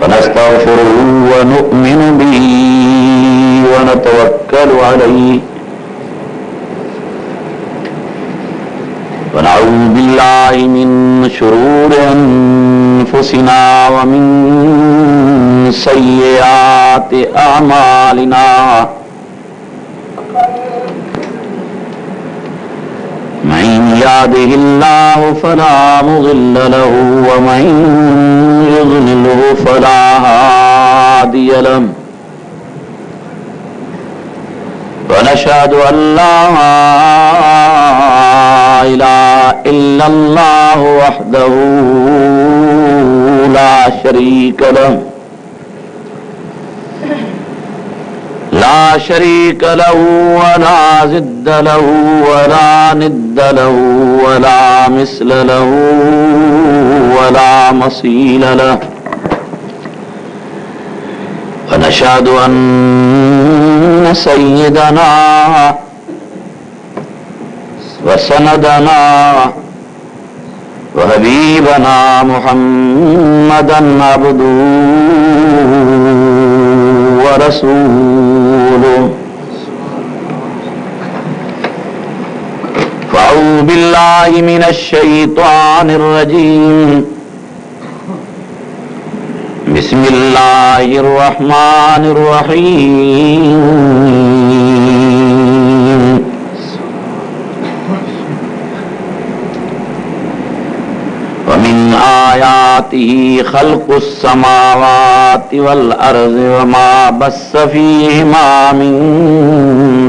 فنستغفره ونؤمن به ونتوكل عليه ونعوذ بالله من شرور أنفسنا ومن سيئات أعمالنا من يهده الله فلا مضل له ومن يضلله فلا هادي له ونشهد أن لا إله إلا الله وحده لا شريك له ولا ضد له ولا ند له ولا مثل له ولا مثيل له ونشهد أن سيدنا وسندنا وحبيبنا محمدا عبده ورسوله فأعوذ بالله من الشيطان الرجيم بسم الله الرحمن الرحيم ومن آياته خلق السماوات والأرض وما بث فيهما من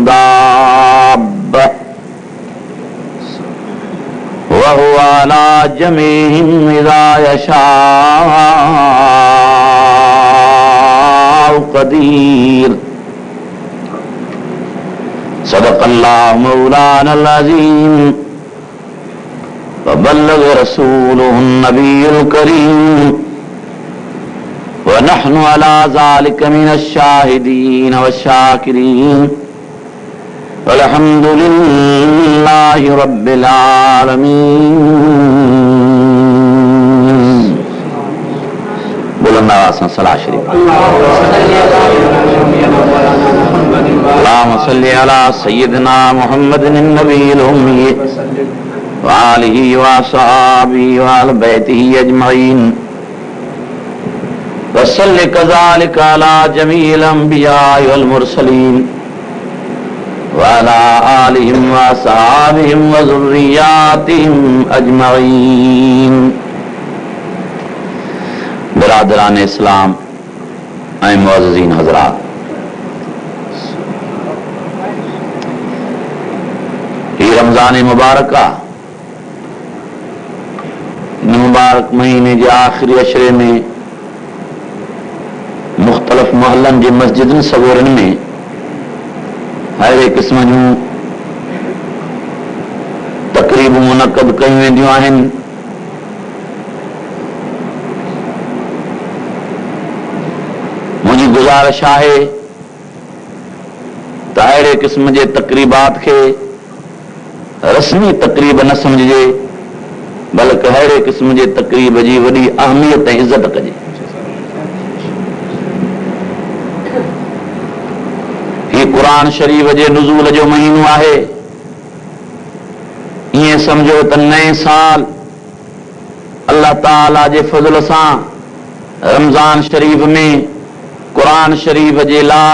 دابة وهو على جميعهم إذا يشاء قدير صدق الله مولانا العظيم وبلغ رسوله النبي الكريم ونحن على ذلك من الشاهدين والشاكرين والحمد لله رب العالمين بلند آواز سے صلاۃ شریف اللهم صل على سيدنا محمد النبي الأمي وآله وصحبه وآل بيته أجمعين وصل كذلك على جميع الأنبياء والمرسلين وعلى آلهم وصحابهم وذرياتهم أجمعين برادران اسلام اے معززین حضرات، یہ رمضان مبارکہ مبارک مہینے کے آخری اشرے میں مختلف محلن کے مسجدن سگورن میں ہر قسم جوں تقریب منعقد کیوں ویندیوں آہن۔ مجھے گزارش ہے تو اہڑے قسم کے تقریبات کے رسمی تقریب نہ سمجھے، بلکہ اہڑے قسم کے تقریب کی وڈی اہمیت ۽ عزت کجے۔ یہ قرآن شریف کے نزول جو مہینو ہے، یہ سمجھو تو نئے سال اللہ تعالی کے فضل سے رمضان شریف میں قرآن شریف کے لا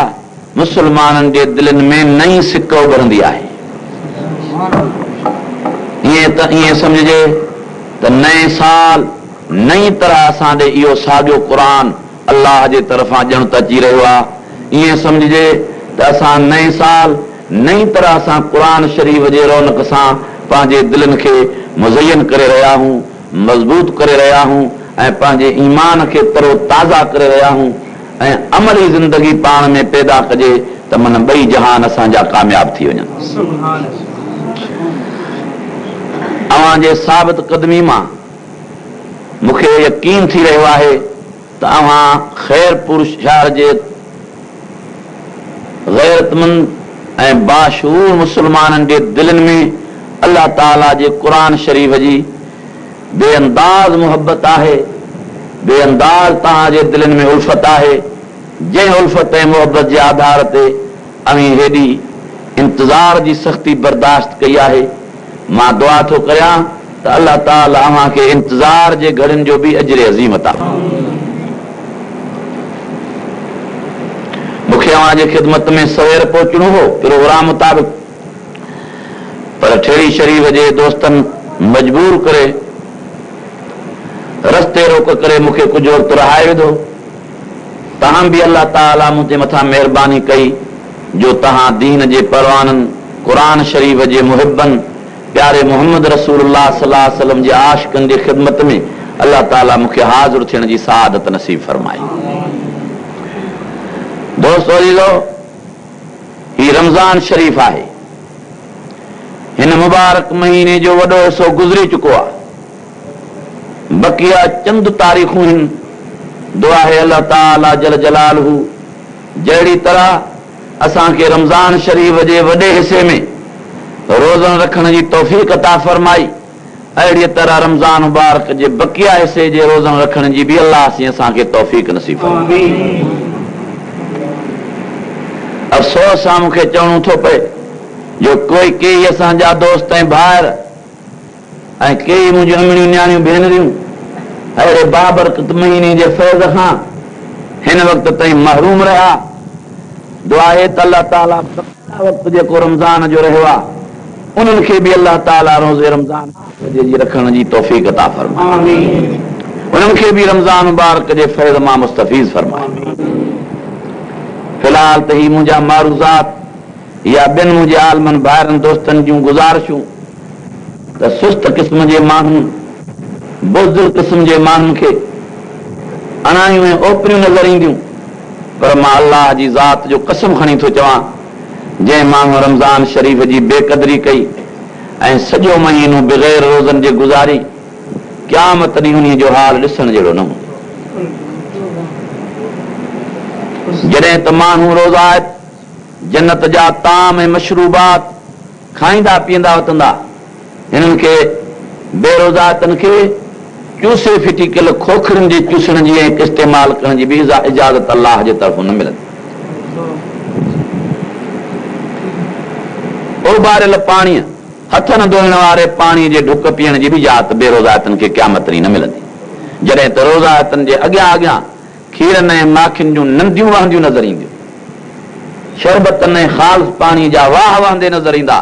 مسلمانن کے دلن میں نئی سکھ ابھرندی ہے۔ یہ سمجھے تو نئے سال نئی طرح اساں یہ ساگو قرآن اللہ کے طرفاں ڄण تچی رہو ہے۔ یہ سمجھے تو اساں نئے سال نئی طرح سے قرآن شریف کے رونق سے پانچے دلن کے مزین کرے رہا ہوں، مضبوط کرے رہا ہوں، پانچے ایمان کے ترو تازہ کرے رہا ہوں، عملی زندگی پان میں پیدا کجے تو من بئی جہان اساں کامیاب تھی وجن۔ اوان جے ثابت قدمی ماں مکھے یقین تھی رہا ہے تو اوان خیر پور شہر جے غیرتمند باشعور مسلمانن کے دلن میں اللہ تعالیٰ جے قرآن شریف جی بے انداز محبت ہے، बेअंदाज़ तव्हांजे दिलनि में उल्फत आहे, जंहिं उल्फत ऐं मुहबत जे आधार ते अवी हेॾी इंतज़ार जी सख़्ती बर्दाश्त कई आहे। मां दुआ थो करियां त अलाह ताला अव्हांखे इंतज़ार जे घड़ियुनि जो बि अजर अज़ीम अता। मूंखे अव्हांजे ख़िदमत में सवेर पहुचणो हो प्रोग्राम मुताबिक़, पर ठेड़ी शरीफ़ जे दोस्तनि मजबूर करे रस्ते रोक करे मूंखे कुझु वक़्तु रहाए विधो। तव्हां बि अलाह ताला मुंहिंजे मथां महिरबानी कई जो तव्हां दीन जे परवाननि, क़ुरान शरीफ़ जे मुहिबनि, प्यारे मोहम्मद रसूलुल्लाह सल्लल्लाहु अलैहि वसल्लम जे आशिक़नि जी ख़िदमत में अलाह ताला मूंखे हाज़िर थियण जी सआदत नसीब फरमाई। दोस्तो अज़ीज़ो, ही रमज़ान शरीफ़ आहे। हिन मुबारक महीने जो वॾो हिसो गुज़री चुको आहे। बक़िया चंद तारीख़ूं आहिनि। दुआ आहे अलाह ताला जल जलालहू जहिड़ी तरह असांखे रमज़ान शरीफ़ जे वॾे हिसे में रोज़न रखण जी तौफ़ीक़ अता फरमाई, अहिड़ी तरह रमज़ान मुबारक जे बक़िया हिसे जे रोज़न रखण जी बि अलाह असांखे तौफ़ीक़ नसीब फरमाई। अफ़सोस सां मूंखे चवणो थो पए जो कई असांजा दोस्त ऐं भाउर ऐं कई मुंहिंजूं अमड़ियूं न्याणियूं भेनरियूं अहिड़े बाबरकत महीने जे फैज़ खां हिन वक़्त ताईं महरूम रहिया। दुआ आहे त अलाह ताला वक़्तु जेको रमज़ान जो रहियो आहे उन्हनि खे बि अलाह ताला रोज़े रमज़ान जी रखण जी तौफ़ीक़ अता फरमाए, उन्हनि खे बि रमज़ान मुबारक जे फैज़ मां मुस्तफ़ीज़ फरमाए। फ़िलहाल त ही मुंहिंजा मारूज़ात या ॿियनि मुंहिंजे आलमनि भाइरनि दोस्तनि जूं गुज़ारिशूं त सुस्त क़िस्म जे माण्हुनि, बुज़दिल क़िस्म जे माण्हुनि खे अणायूं ऐं ओपरियूं नज़र ईंदियूं, पर मां अलाह जी ज़ात जो कसम खणी थो चवां, जंहिं माण्हू रमज़ान शरीफ़ जी बेक़दरी कई ऐं सॼो महीनो बग़ैर रोज़नि जे गुज़ारी, क़यामत ॾींहुं उन्हीअ जो हाल ॾिसण जहिड़ो न हूंदो। जॾहिं त माण्हू रोज़ात जन्नत जा ताम ऐं मशरूबात खाईंदा पीअंदा वतंदा, हिननि खे बेरोज़ातनि खे चूसे फिटी कयल खोखरनि जे चूसण जी ऐं इस्तेमालु करण जी बि इजाज़त अलाह जे तरफ़ां न मिलंदी। उबारियल पाणीअ, हथ न धोइण वारे पाणीअ जे ढुक पीअण जी बि इजाज़त बेरोज़ातनि खे क़यामत ॾींहुं न मिलंदी। जॾहिं त रोज़ातनि जे अॻियां अॻियां खीरनि ऐं माखियुनि जूं नंदियूं वहंदियूं नज़र ईंदियूं, शरबतनि ऐं ख़ालिस पाणी जा वाह वहंदे नज़र ईंदा,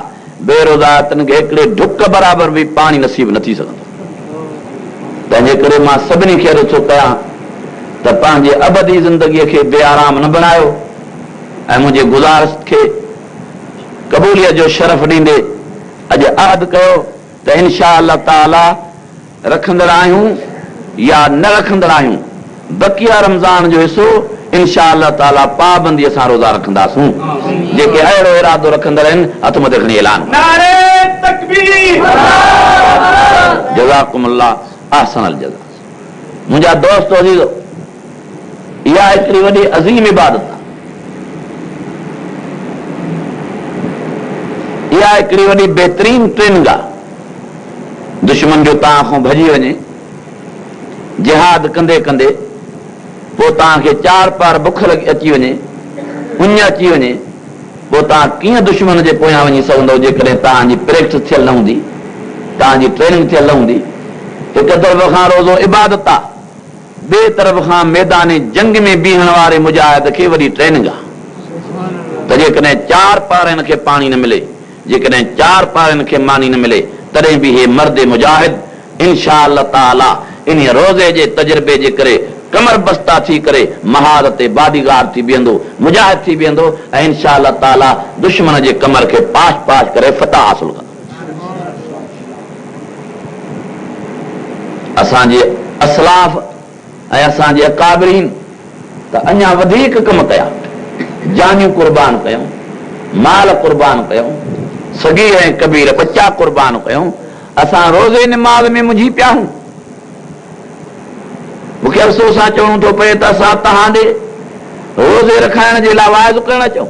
बेरोज़ातनि खे हिकिड़े ढुक बराबरि बि पाणी नसीब न थी सघंदो। तंहिंजे करे मां सभिनी खे अर्ज़ु थो कयां त पंहिंजे अबदी ज़िंदगीअ खे बेआराम न बणायो ऐं मुंहिंजे गुज़ारिश खे क़बूलियत जो शरफ़ ॾींदे अॼु अहद कयो त इंशा अल्लाह ताला रखंदड़ आहियूं या न रखंदड़ आहियूं, बक़िया रमज़ान जो हिसो इंशा अल्लाह ताला पाबंदीअ सां रोज़ा रखंदासूं। जेके अहिड़ो इरादो रखंदड़ आहिनि हथ मथे खणी ऐलान। जज़ाकुमुल्लाह अहसनल जज़ा। मुंहिंजा दोस्त अज़ीज़ो, इहा हिकिड़ी वॾी अज़ीम इबादत आहे, इहा हिकिड़ी वॾी बहितरीन ट्रेनिंग आहे। दुश्मन जो तव्हां खां भॼी वञे, जिहाद कंदे कंदे पोइ तव्हांखे 4 पार बुख अची वञे, उञ अची वञे, पोइ तव्हां कीअं दुश्मन जे पोयां वञी सघंदव जेकॾहिं तव्हांजी प्रैक्टिस थियल न हूंदी, तव्हांजी ट्रेनिंग थियल न हूंदी। हिकु तरफ़ खां रोज़ो इबादत आहे, ॿिए तरफ़ खां मैदान जंग में बीहण वारे मुजाहिद खे वॾी ट्रेनिंग आहे। त जेकॾहिं 4 पारनि खे पाणी न मिले, जेकॾहिं 4 पारनि खे मानी न मिले, तॾहिं बि हे मर्द मुजाहिद इंशा अल्लाह ताला इन रोज़े जे तजुर्बे जे करे कमर बस्ता थी करे महारत बादीगार थी बीहंदो, मुजाहिद थी बीहंदो ऐं इंशा अल्लाह ताला दुश्मन जे कमर खे पाश पाश करे फतह हासिल कंदो। असांजे असलाफ ऐं असांजे अकाबरीन त अञा वधीक कम कया, जानियूं कुर्बान कयूं, माल कुर्बान कयूं, सगीर ऐं कबीर बच्चा कुर्बान कयूं। असां रोज़े निमाज़ में मुंझी पिया आहियूं। मूंखे अफ़सोस सां चवणो थो पए त असां तव्हां ॾे रोज़े रखाइण जे लाइ वाइज़ करणु अचूं,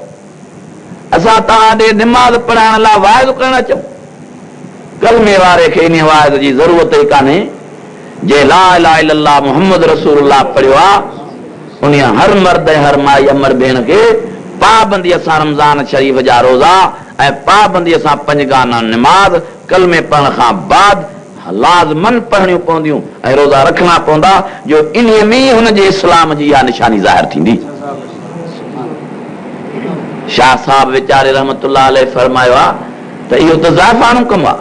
असां तव्हां ॾे निमाज़ पढ़ाइण लाइ वाइज़ करणु अचूं। कलमे वारे खे इन वाइज़ जी ज़रूरत ई कान्हे, जे ला इलाहा इल्लल्लाह मुहम्मद रसूलुल्लाह पढ़ियो आ उन हर मर्द हर माई अमर भेण के पाबंदी सां रमज़ान शरीफ़ जा रोज़ा ऐं पाबंदी सां पंजगाना नमाज कलमे पढ़ण खां बाद लाज़मन पढ़णियूं पवंदियूं ऐं रोज़ा रखणा पवंदा जो इन में हुनजे इस्लाम जी इहा निशानी ज़ाहिर थींदी। शाह साहब वीचारे रहमतुल्लाह अलैह फरमायो आहे त इहो त ज़ाइफ़ाणो कमु आहे,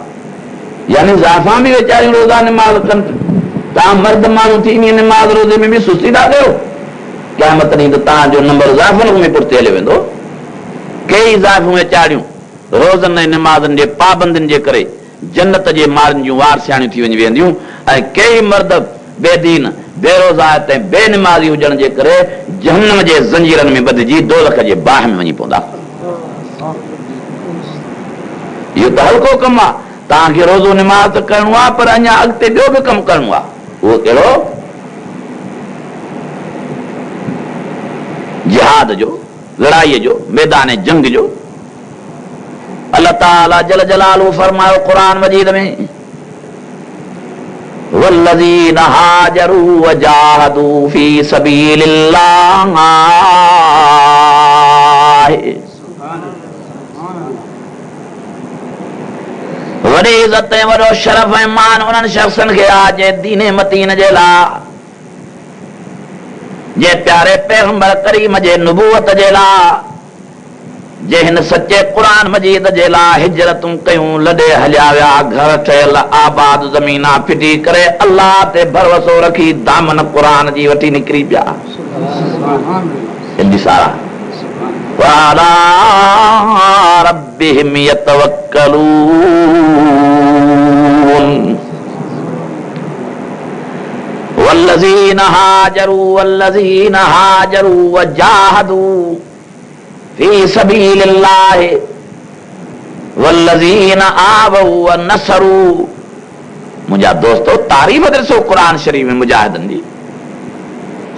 यानी ज़ाइफ़ां बि वीचारियूं रोज़ा निमाज़ कनि, तव्हां मर्द माण्हू थी इन निमाज़ रोज़े में बि सुस्ती था कयो, क़यामत ॾींहुं त तव्हांजो नंबर ज़ाइफ़ुनि में पुठिते हली वेंदो। कई ज़ाइफ़ूं वीचारियूं रोज़नि ऐं निमाज़नि जे पाबंदियुनि जे करे जन्नत जे मारनि जूं वारसियाणियूं थी वञी वेंदियूं ऐं कई मर्द बेदीन बेरोज़ा ऐं बेनिमाज़ी हुजण जे करे जहन्नम जे ज़ंजीरनि में ॿधिजी दोलख जे बाहि में वञी पवंदा। इहो त हल्को कमु आहे, तव्हांखे रोज़ो निमाज़ त करणो आहे पर अञा अॻिते ॿियो बि कमु करणो आहे। उहो कहिड़ो? जिहाद जो, लड़ाईअ जो, मैदान जंग जो। अल्लाह ताला जल जलालहू फरमायो क़ुरान मजीद में वल्लज़ीना हाजरू वजाहदू फी सबीलिल्लाह वॾी इज़त ऐं वॾो शरफ़ ऐं मान उन्हनि शख़्सनि खे आहे जे दीन मतीन जे लाइ, जे प्यारे पैगंबर करीम जे नबूवत जे लाइ, जे हिन सचे क़ुरान मजीद जे लाइ हिजरतूं कयूं, लॾे हलिया विया, घर ठहियल आबाद ज़मीना फिटी करे अल्लाह ते भरोसो रखी दामन क़ुरान जी वठी निकिरी पिया। वअला रब्बिहिम यतवक्कलून। वल्लज़ीना हाजरू वजाहदू फी सबीलिल्लाह वल्लज़ीना आवू वनसरू। मुंहिंजा दोस्तों तारीफ़ ॾिसो क़ुरान शरीफ़ में मुजाहिदनि जी।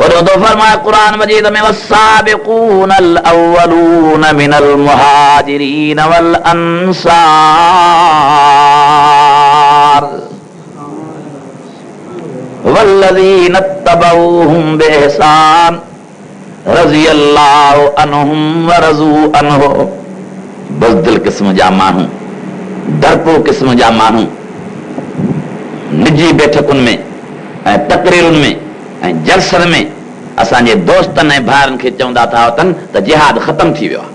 और तो फरमाया कुरान मजीद में वस्साबिकूनल अव्वलून मिनल मुहाजिरीन वल अंसार वल्लज़ीन तबऊहुम बिइहसान रज़ियल्लाहु अन्हुम व रज़ू अन्हु। बज़दिल क़िस्म जा माण्हू, डरपोक क़िस्म जा माण्हू निजी बैठकुनि में ऐं तकरीरुनि में ऐं जलसनि में असांजे दोस्तनि ऐं भाइरनि खे चवंदा था वतन त जिहाद ख़तम थी वियो आहे।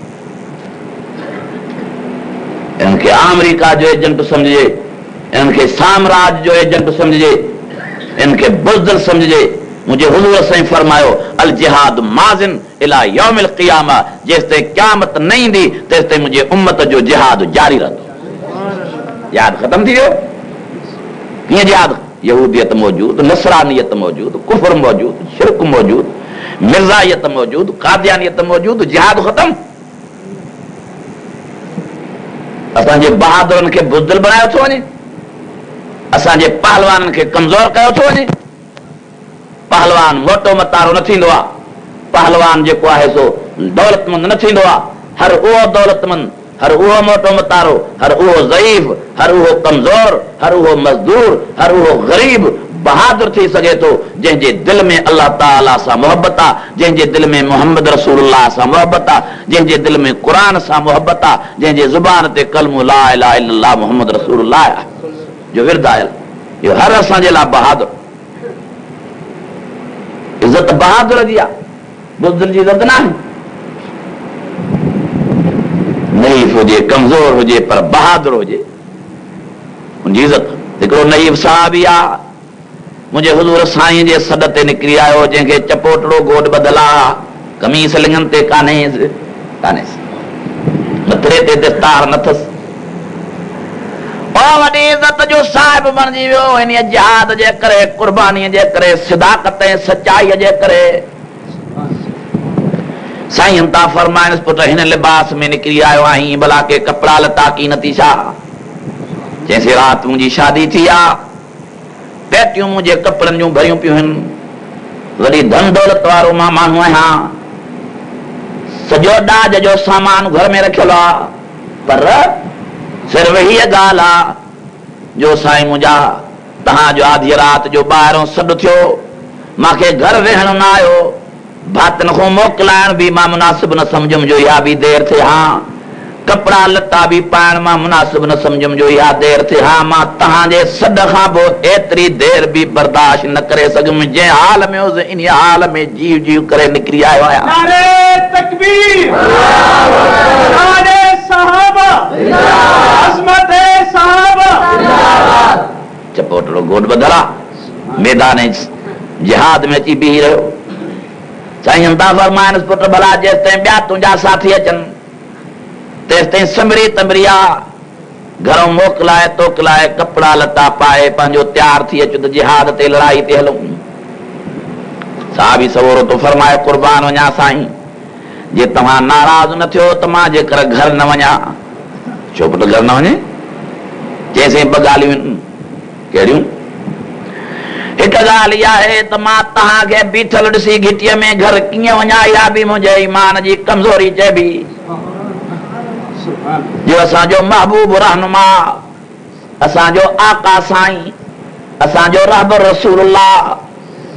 इन्हनि खे अमेरिका जो एजेंट सम्झिजे, इन्हनि खे साम्राज्य जो एजेंट सम्झिजे, इन्हनि खे बुज़दिल सम्झिजे। मुंहिंजे हुज़ूर साईं फरमायो अल जिहाद माज़िन इला यौमिल क़ियामा, जेसिताईं क़यामत न ईंदी तेसिताईं मुंहिंजे उम्मत जो जिहाद जारी रहंदो। जिहाद ख़तम थी वियो? कीअं जिहाद? यहूदियत मौजूद, नसरानियत मौजूद, कुफर मौजूद, शिरक मौजूद, मिर्जायत मौजूद, कादियानियत मौजूद, जिहाद ख़तम। असांजे बहादुरनि खे बुज़दिल बनायो थो वञे, असांजे पहलवाननि खे कमज़ोर कयो थो वञे। पहलवान मोटो मतारो न थींदो आहे, पहलवान जेको आहे सो दौलतमंद न थींदो आहे। हर उहो दौलतमंद, हर उहो मोटो मतारो, हर उहो ज़ईफ़, हर उहो कमज़ोर, हर उहो मज़दूर, हर उहो ग़रीब बहादुर थी सघे थो जंहिंजे दिलि में अल्लाह ताला सां मोहबत आहे, जंहिंजे दिलि में मोहम्मद रसूलुल्लाह सां मोहबत आहे, जंहिंजे दिलि में क़ुरान सां मोहबत आहे, जंहिंजे ज़ुबान ते कलमो ला इलाहा इल्लल्लाह मोहम्मद रसूलुल्लाह जो विर्द आयल। इहो हर असांजे लाइ बहादुर। इज़त बहादुर जी आहे, बुज़दिल जी इज़त न आहे। नईफ़ हुजे, कमज़ोर हुजे, पर बहादुर हुजे, उनजी इज़त। हिकिड़ो नईफ़ साहबी आहे, मुंहिंजे हुज़ूर साईं जे सॾ ते निकिरी आयो, जंहिंखे चपोटड़ो गोॾ ॿधल आहे, कमीस लिङनि ते कान्हेसि, मथरे ते दस्तार न अथसि। वॾी इज़त जो साहिब बणिजी वियो इन जिहाद जे करे, क़ुर्बानीअ जे करे, सिदाक़त ऐं सचाईअ जे करे। साईं था फरमाइनि पुट हिन लिबास में निकिरी आयो आहीं, भला के कपिड़ा लता की नथी छा? जंहिंसे राति मुंहिंजी शादी थी आहे, पेटियूं मुंहिंजे कपिड़नि जूं भरियूं पियूं आहिनि, वॾी धन दौलत वारो मां माण्हू आहियां, सॼो ॾाज जो सामान घर में रखियलु आहे, पर सिर्फ़ हीअ ॻाल्हि आहे जो साईं मुंहिंजा तव्हांजो आधी रात जो ॿाहिरों सॾु थियो, मूंखे घर वेहण न आयो, भातनि खां मोकिलाइण बि मां मुनासिब न सम्झुमि जो इहा बि देरि थिए। हा, कपिड़ा लटा बि पाइण मां मुनासिब न सम्झुमि जो इहा देरि थिए। हा, मां तव्हांजे सॾ खां पोइ एतिरी देरि बि बर्दाश्त न करे सघुमि। जंहिं हाल में हुउसि इन हाल में जीव जीव करे निकिरी आयो आहियां। नारे तकबीर, नारे सहाबा, अज़मत सहाबा। चपोटड़ो गोॾ ॿधल मैदान जिहाद में अची बीही रहियो। साईं था फरमाइनि पुट भला जेसि ताईं ॿिया तुंहिंजा साथी अचनि तेसि ताईं संभरी तंबरी आहे, घरों मोकिलाए तोकिलाए कपिड़ा लटा पाए पंहिंजो तयारु थी अचु त जिहाद ते लड़ाई ते हलूं। साहबी सवोरो तो फरमाए क़ुर्बान वञा साईं, जे तव्हां नाराज़ न थियो त मां जेकर घर न वञा। छो पुट घर न वञे? चइसि ॿ ॻाल्हियूं आहिनि। कहिड़ियूं? हिकु ॻाल्हि इहा आहे त मां तव्हांखे बीठल ॾिसी घिटीअ में घर कीअं वञा, इहा बि मुंहिंजे ईमान जी कमज़ोरी चइबी। जो असांजो महबूब रहनुमा, असांजो आका साईं, असांजो रहबर रसूलुल्लाह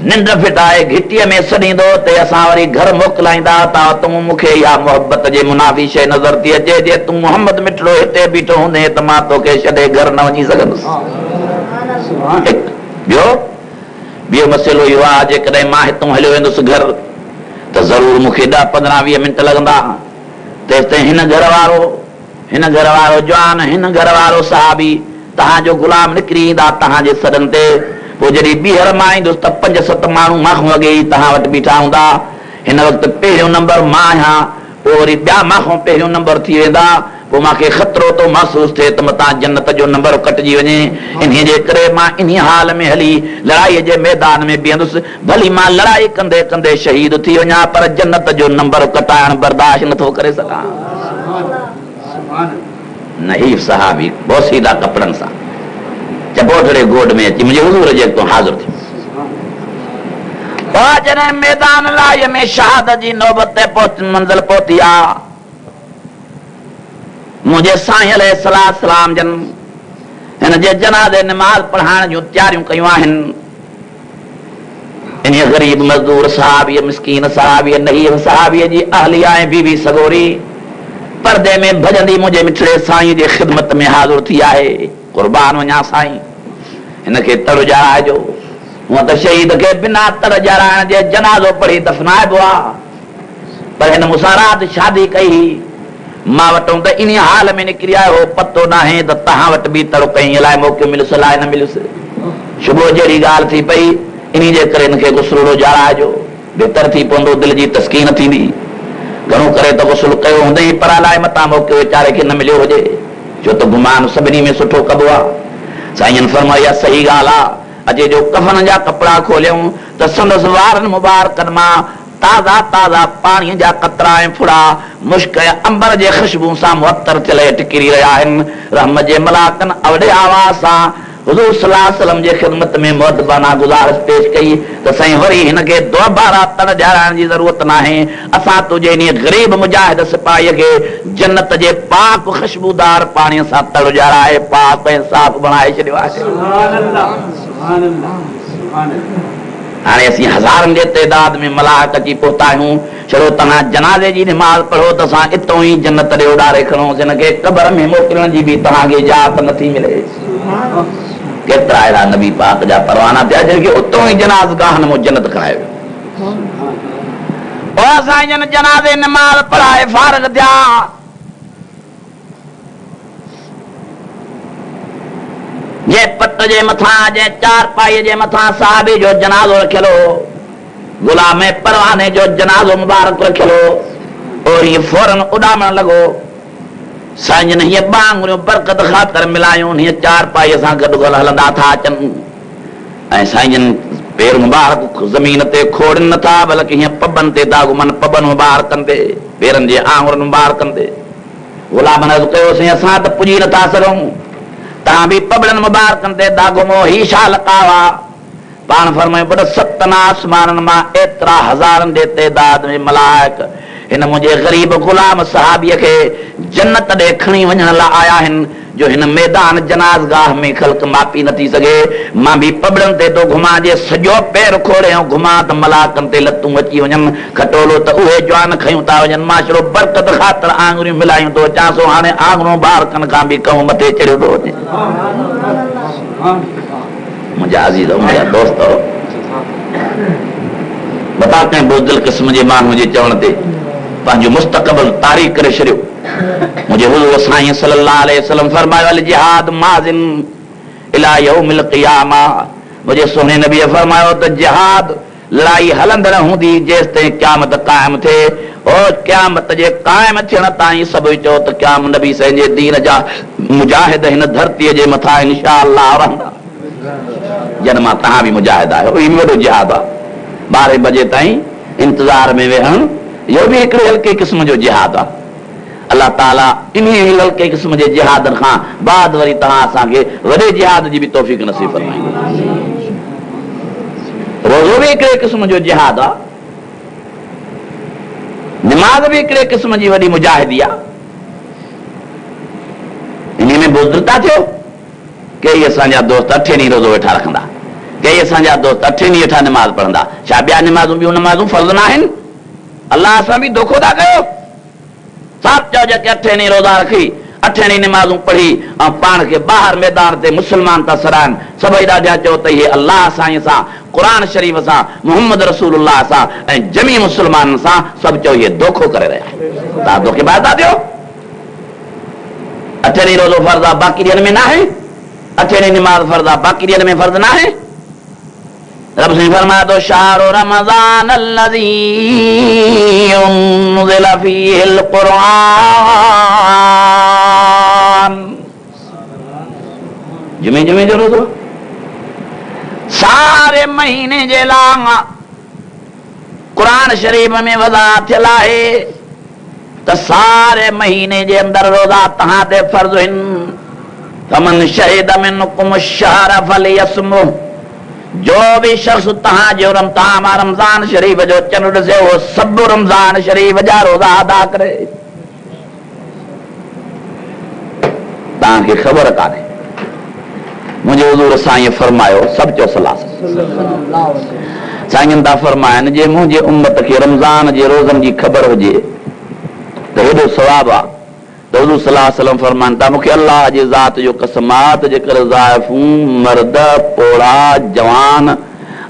निंड फिटाए घिटीअ में सॾींदो ते असां वरी घर मोकिलाईंदा त तूं मूंखे इहा मोहबत जे मुनाफ़ी शइ नज़र थी अचे। जे तूं मोहम्मद मिठड़ो हिते बीठो हूंदे त मां तोखे छॾे घर न वञी सघंदुसि। ॿियो मसइलो इहो आहे, जेकॾहिं मां हितां हलियो वेंदुसि घर त ज़रूरु मूंखे 10-15-20 मिंट लॻंदा। तेसिताईं हिन घर वारो जवान, हिन घर वारो साहबी तव्हांजो गुलाम निकिरी ईंदा तव्हांजे सॾनि ते। पोइ जॾहिं ॿीहर मां ईंदुसि त 5-7 माण्हू माखो अॻे ई तव्हां वटि बीठा हूंदा। हिन वक़्तु पहिरियों नंबर मां आहियां, पोइ वरी ॿिया माखो पहिरियों नंबर थी वेंदा। पोइ मूंखे ख़तरो थो महसूसु थिए त मतां जन्नत जो नंबर कटिजी वञे। इन जे करे मां इन हाल में हली लड़ाईअ जे मैदान में बीहंदुसि। भली मां लड़ाई कंदे कंदे शहीद थी वञा, पर जन्नत जो नंबर कटाइण बर्दाश्त नथो करे सघां। नहीफ़ सहाबी बोसीदा कपिड़नि सां चपोटड़े गोॾ में अची मुंहिंजे हुज़ूर जे अॻितो हाज़िर थियो। जॾहिं मैदान लड़ाईअ में शहादत जी नौबत ते मंज़िल पहुती आहे, मुंहिंजे साईं अलैहिस्सलाम जन हिन जे जनाज़े नमाज़ पढ़ाइण जूं तयारियूं कयूं आहिनि। इन ग़रीब मज़दूर सहाबीअ, मिस्कीन सहाबीअ, नहीफ़ सहाबीअ जी अहलिया ऐं बीवी सगोरी पर्दे में भॼंदी मुंहिंजे मिठड़े साईं जे ख़िदमत में हाज़िर थी आहे। क़ुर्बान वञा साईं, हिनखे तड़ ॼाराइजो। हूअं त शहीद खे बिना तड़ ॼाराइण जे जनाज़ो पढ़ी दफ़नाइबो आहे, पर हिन मूंसां राति शादी कई। मां वटि त इन हाल में निकिरी आयो, पतो नाहे त तव्हां वटि बि तड़ कई अलाए मौक़ो मिलुसि अलाए न मिलुसि। सुबुह जहिड़ी ॻाल्हि थी पई, इन जे करे हिनखे गुस्सुलो ॼाराइजो, बहितर थी पवंदो, दिलि जी तस्कीन थींदी। घणो करे त गुस्सुल कयो हूंदई, पर अलाए मतां मौक़ो वीचारे खे न मिलियो हुजे, छो त गुमान सभिनी में सुठो कबो आहे। साईं फरमाया सही ॻाल्हि आहे। अॼु जो कफन जा कपिड़ा खोलियूं त संदसि वारनि मुबारकनि मां ताज़ा ताज़ा पाणीअ जा कतरा ऐं फुड़ा मुश्क ऐं अंबर जे ख़ुशबू सां मुअत्तर थियल हेठि किरी रहिया आहिनि। रहमत जे मलाकनि अवड़े आवाज़ सां हुज़ूर सल्लल्लाहु अलैहि वसल्लम जे ख़िदमत में मुअद्दबाना गुज़ारिश पेश कई त साईं वरी हिनखे दोबारा तड़ ॼाराइण जी ज़रूरत नाहे। असां तुंहिंजे इन ग़रीब मुजाहिद सिपाहीअ खे जन्नत जे पाक ख़ुशबूदार पाणीअ सां तड़ ॼाराए पाक ऐं साफ़ बणाए छॾियो आहे। हाणे असीं हज़ारनि जे तइदाद में मलाहक अची पहुता आहियूं। छड़ो तव्हां जनाज़े जी निमाज़ पढ़ो त असां हितां ई जन्नत ॾे उॾारे खणोसि। हिनखे क़बर में मोकिलण जी बि तव्हांखे इजाज़त नथी मिले। केतिरा अहिड़ा नबी पाक जा परवाना थिया जंहिंखे उतां ई जनाज़गाह में जन्नत कराए वियो। असां जन जनाज़े निमाज़ पढ़ाए फारग थिया, जे पट जे मथां, जे चारपाईअ जे मथां साहबी जो जनाज़ो रखियलो, गुलाम परवाने जो जनाज़ो मुबारक रखियलो, और ये फौरन उॾामण लॻो। साईं जन हीअं ॿांगुरियूं बरकत ख़ातिर मिलायूं, हीअं चारपाईअ सां गॾु हलंदा था अचनि। ऐं साईं जन पेर मुबारक ज़मीन ते खोड़नि नथा, बल्कि हीअं पबनि ते दाग़ुमनि, पबनि मुबारकनि ते, पेरनि जे आङुरनि मुबारकनि ते। गुलामनि अर्ज़ु कयोसीं असां त पुॼी नथा सघूं, तव्हां बि पबड़नि मुबारकनि ते दाग़ुमो, ही छा लकावा? पाण फरमायो बड़ 7 आसमाननि मां एतिरा हज़ारनि जे तइदाद में मलाइक हिन मुंहिंजे ग़रीब गुलाम सहाबीअ खे जन्नत ॾे खणी वञण लाइ आया आहिनि जो हिन मैदान जनाज़गाह में ख़ल्क़ मापी नथी सघे। मां बि पबड़नि ते थो घुमां, जे सॼो पैर खोले ऐं घुमां त मलाकनि ते लतूं अची वञनि, खटोलो त उहे जवान खयूं था वञनि, माशरो बरकत ख़ातिर आङुरियूं मिलायूं थो अचां सो हाणे आङुरियूं ॿार कनि खां बि कऊं मथे चढ़ियो थो वञे। मुंहिंजा अज़ीज़ मुंहिंजा दोस्त बता कंहिं बुज़दिल क़िस्म जे माण्हू जे चवण ते पंहिंजो मुस्तक़बिल तारीख़ करे छॾियो। मुंहिंजे हुज़ूर साईं सल्लल्लाहु अलैहि वसल्लम फरमायो अल जिहाद माज़िन इला यौमिल क़ियामा। मुंहिंजे सोने नबीअ फरमायो त जिहाद लड़ाई हलंदड़ हूंदी जेसि ताईं क़यामत क़ाइम थिए, और क़यामत जे क़ाइम थियण ताईं सभु चओ त क़याम नबी साईं जे दीन जा मुजाहिद हिन धरतीअ जे मथां इंशाअल्लाह रहंदा। जॾहिं मां तव्हां बि मुजाहिद आहियो, इहो बि वॾो जिहाद आहे। 12 बजे ताईं इंतज़ार में वेहण इहो बि हिकिड़े हल्के क़िस्म जो जिहाद आहे। अलाह ताला इन हल्के क़िस्म जे जिहादनि खां बाद वरी तव्हां असांखे वॾे जिहाद जी बि तौफ़ीक़ नसीब फरमाई। रोज़ो बि हिकिड़े क़िस्म जो जिहाद आहे, निमाज़ बि हिकिड़े क़िस्म जी वॾी मुजाहिदी आहे। इन में बुज़दिल था थियो। कई असांजा दोस्त 8 ॾींहं रोज़ो वेठा रखंदा, कई असांजा दोस्त 8 ॾींहं वेठा निमाज़ पढ़ंदा। छा ॿिया निमाज़ूं ॿियूं नमाज़ूं फर्ज़ न आहिनि? अलाह असां बि धोखो था कयो। साफ़ चओ जेके 8 ॾींहं रोज़ा रखी 8 ॾींहं निमाज़ूं पढ़ी ऐं पाण खे ॿाहिरि मैदान ते मुस्लमान था सराइनि, सभई ॾाढा चओ त इहे अलाह साईं सां, क़ुर शरीफ़ सां, मोहम्मद रसूलुल्लाह सां ऐं जमी मुस्लमाननि सां सभु चओ इहे धोखो करे रहिया। तव्हां धोखेबाज़ था थियो। 8 ॾींहं रोज़ो फर्ज़ आहे, बाक़ी ॾींहंनि में न आहे। 8 ॾींहं निमाज़ फर्ज़ आहे, बाक़ी ॾींहंनि में फर्ज़ न आहे। रब साईं फरमाए थो शहर रमज़ान अल्लज़ी उनज़िल फ़ीहिल क़ुरआन। जुमे जुमे जो रोज़ो सारे महीने जे लाइ क़ुरान शरीफ़ में वज़ाहत थियल आहे त सारे महीने जे अंदरि रोज़ा तव्हां ते फ़र्ज़ आहिनि। फमन शहिद मिनकुम शहर फलियस्मुह। जो भी शख्स तहां जो रमज़ान शरीफ जो चंड ॾिसे वो सभु रमज़ान शरीफ जा रोज़ा अदा करे। तव्हांखे ख़बर कान्हे मुंहिंजे हुज़ूर साईं फरमायो, सभु चओ सलाह साईं था फरमाइनि जे मुंहिंजे उम्मत खे रमज़ान जे रोज़नि जी ख़बर हुजे त हेॾो सवाबु आहे। त हुज़ूर सल्लल्लाहु अलैहि वसल्लम फरमाइनि था मूंखे अल्लाह जे ज़ात जो कसमात जेकर ज़ाइफ़ूं मर्द पोड़ा जवान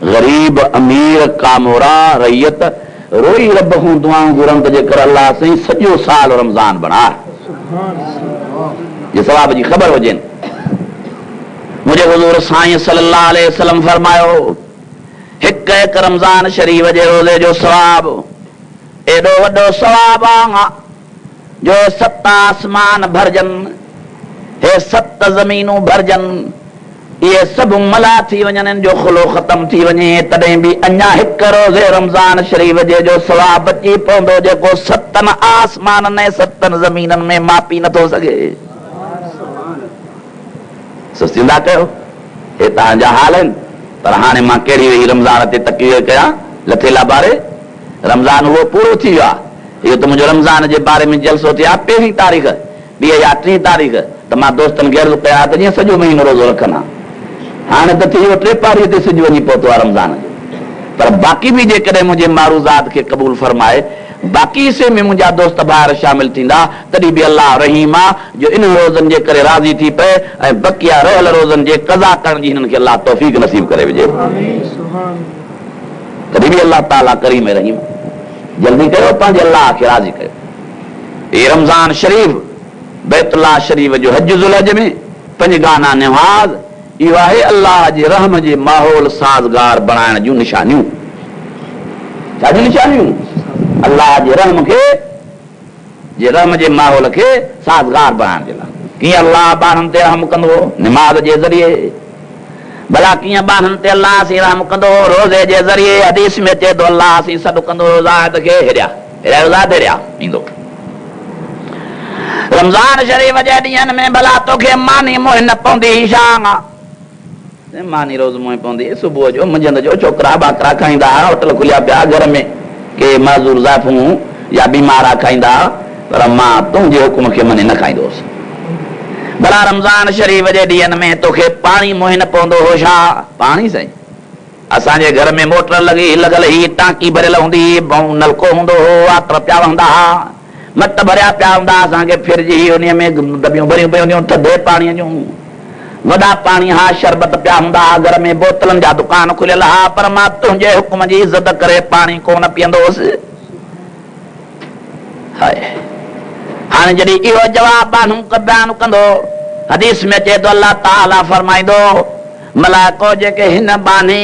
ग़रीब अमीर कामोरा रैयत रोई रब हूं दुआऊं घुरनि त जेकर अल्लाह साईं सॼो साल रमज़ान बणाए जे सवाब जी ख़बर हुजेनि। मुंहिंजे हुज़ूर साईं सल्लल्लाहु अलैहि वसल्लम फरमायो हिक हिक रमज़ान शरीफ जे रोज़े जो सवाब एॾो वॾो सवाब आहे जो 7 आसमान भरजनि, हे 7 ज़मीनूं भरजनि, इहे सभु मला थी वञनि, जो खुलो ख़तम थी वञे तॾहिं बि अञा हिक रोज़े रमज़ान शरीफ जे जो सवाब बची पवंदो जेको 7 आसमाननि ऐं 7 ज़मीननि में मापी नथो सघे। सुस्ती था कयो, हे तव्हांजा हाल आहिनि। पर हाणे मां कहिड़ी वेही रमज़ान ते तकवीर कयां लथेला ॿारे। रमज़ान उहो पूरो थी वियो आहे। इहो त मुंहिंजो रमज़ान जे बारे में जलसो थिया 1 तारीख़ 2 या 3 तारीख़ त मां दोस्तनि खे अर्ज़ु कया त जीअं सॼो महीनो रोज़ो रखंदा। हाणे त थी वियो 3 पारीअ ते सिॼ वञी पहुतो आहे रमज़ान जो। पर बाक़ी बि जेकॾहिं मुंहिंजे मारूज़ात खे क़बूल फरमाए बाक़ी हिसे में मुंहिंजा दोस्त ॿाहिरि शामिल थींदा तॾहिं बि अलाह रहीम आहे जो इन रोज़नि जे करे राज़ी थी पए ऐं बक़िया रहियल रोज़नि जे क़ज़ा करण जी हिननि खे अलाह तौफ़ीक़ नसीब करे विझे। तॾहिं बि अलाह ताला करीम रहीम जल्दी कयो, पंहिंजे अलाह खे राज़ी कयो। ये रमज़ान शरीफ बैतुल्लाह शरीफ जो हज ज़ुलहज में 5 गाना नमाज़ इहो आहे अलाह जे रहम जे माहौल साज़गार बणाइण जूं निशानियूं। छा जूं निशानियूं? अलाह जे रहम खे, जे रहम जे माहौल खे साज़गार बणाइण जे लाइ। कीअं अलाह ॿारनि ते रहम कंदो निमाज़ जे ज़रिए, भला कीअं ॿारनि ते अलाह सी रहम कंदो रोज़े जे ज़रिए। हदीस में अचे थो अलाह सी सॾु कंदो ज़ात खे हेरिया ज़ात हेरिया ईंदो। रमज़ान शरीफ जे ॾींहंनि में भला तोखे मानी मोह न पवंदी छा? मानी रोज़ मोह पवंदी सुबुह जो मंझंदि जो छोकिरा ॿाकरा खाईंदा, होटल खुलिया पिया, घर में के माज़ूर ज़ाइफ़ूं या बीमारा खाईंदा पर मां तुंहिंजे हुकुम खे मने न खाईंदोसि। भला रमज़ान शरीफ़ जे ॾींहंनि में तोखे पाणी मोहे न पवंदो हो छा? पाणी साईं, असांजे घर में मोटर लॻल ही, टांकी भरियल हूंदी, नलको हूंदो हो, वाटर पिया हूंदा हा, मट भरिया पिया हूंदा, असांखे फिरजी उन में दॿियूं भरियूं पियूं हूंदियूं थधे पाणीअ जूं, वॾा पाणी हा, शरबत पिया हूंदा, घर में बोतलनि जा दुकान खुलियल हा, पर मां तुंहिंजे हुकुम जी इज़त करे पाणी कोन पीअंदोसि। हाणे जॾहिं इहो जवाब बयान कंदो, हदीस में अचे थो अल्लाह ताला फरमाईंदो मलाइको जेके हिन बाने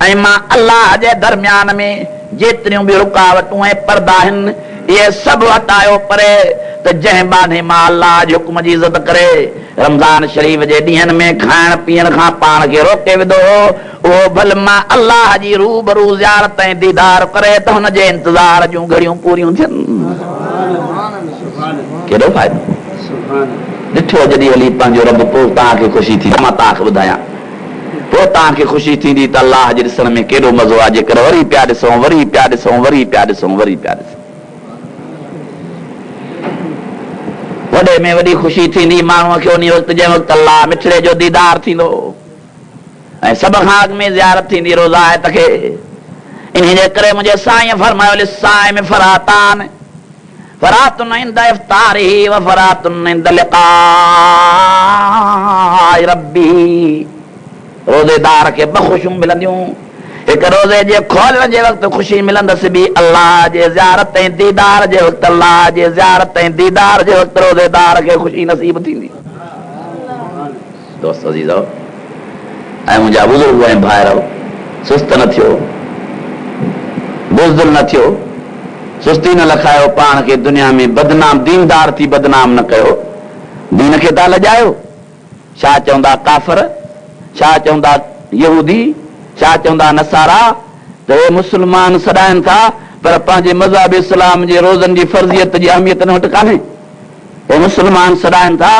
ऐं मां अल्लाह जे दरमियान में जेतिरियूं बि रुकावटूं ऐं पर्दा आहिनि इहे सभु हटायो परे, त जंहिं बाने मां अल्लाह जे हुकुम जी इज़त करे रमज़ान शरीफ़ जे ॾींहंनि में खाइण पीअण खां पाण खे रोके विधो, उहो भल मां अल्लाह जी रूबरू ज़ियारत ऐं दीदार करे त हुनजे इंतज़ार जूं घड़ियूं पूरियूं थियनि। केॾो फ़ाइदो ॾिठो जॾहिं हली पंहिंजो रब, पोइ तव्हांखे ख़ुशी थी। मां तव्हांखे ॿुधायां, पोइ तव्हांखे ख़ुशी थींदी त अल्लाह जे ॾिसण में केॾो मज़ो आहे, जेकर वरी पिया ॾिसूं, वरी पिया ॾिसूं, वरी पिया ॾिसूं, वरी पिया ॾिसूं। वॾे में वॾी ख़ुशी थींदी माण्हूअ खे उन वक़्तु जंहिं वक़्तु अल्लाह मिठड़े जो दीदार थींदो ऐं सभ खां अॻु में ज़ियारत थींदी रोज़ायत खे। इन जे करे मुंहिंजे साईं फरमायो लिस्साइम फरातान, फरातुन इंद इफ्तारिही व फरातुन इंद लिक़ाइ रब्बी। रोज़ेदार खे ॿ ख़ुशियूं मिलंदियूं, हिकु रोज़े जे खोलण जे वक़्तु ख़ुशी मिलंदसि, ॿी अल्लाह जे ज़ियारत ऐं दीदार जे वक़्तु, अल्लाह जे ज़ियारत ऐं दीदार जे वक़्तु रोज़ेदार खे ख़ुशी नसीब थींदी। दोस्त अज़ीज़ो ऐं मुंहिंजा बुज़ुर्ग ऐं भाइरो, सुस्त न थियो, बुज़दिल न थियो, सुस्ती न लखायो, पाण खे दुनिया में बदनाम दीनदार थी बदनाम न कयो, दीन खे था लॼायो। छा चवंदा काफ़िर, छा चवंदा यहूदी, छा चवंदा नसारा, त हे मुस्लमान सॾाइनि था पर पंहिंजे मज़हब इस्लाम जे रोज़नि जी फर्ज़ियत जी अहमियत न वटि कान्हे। हे मुस्लमान सॾाइनि था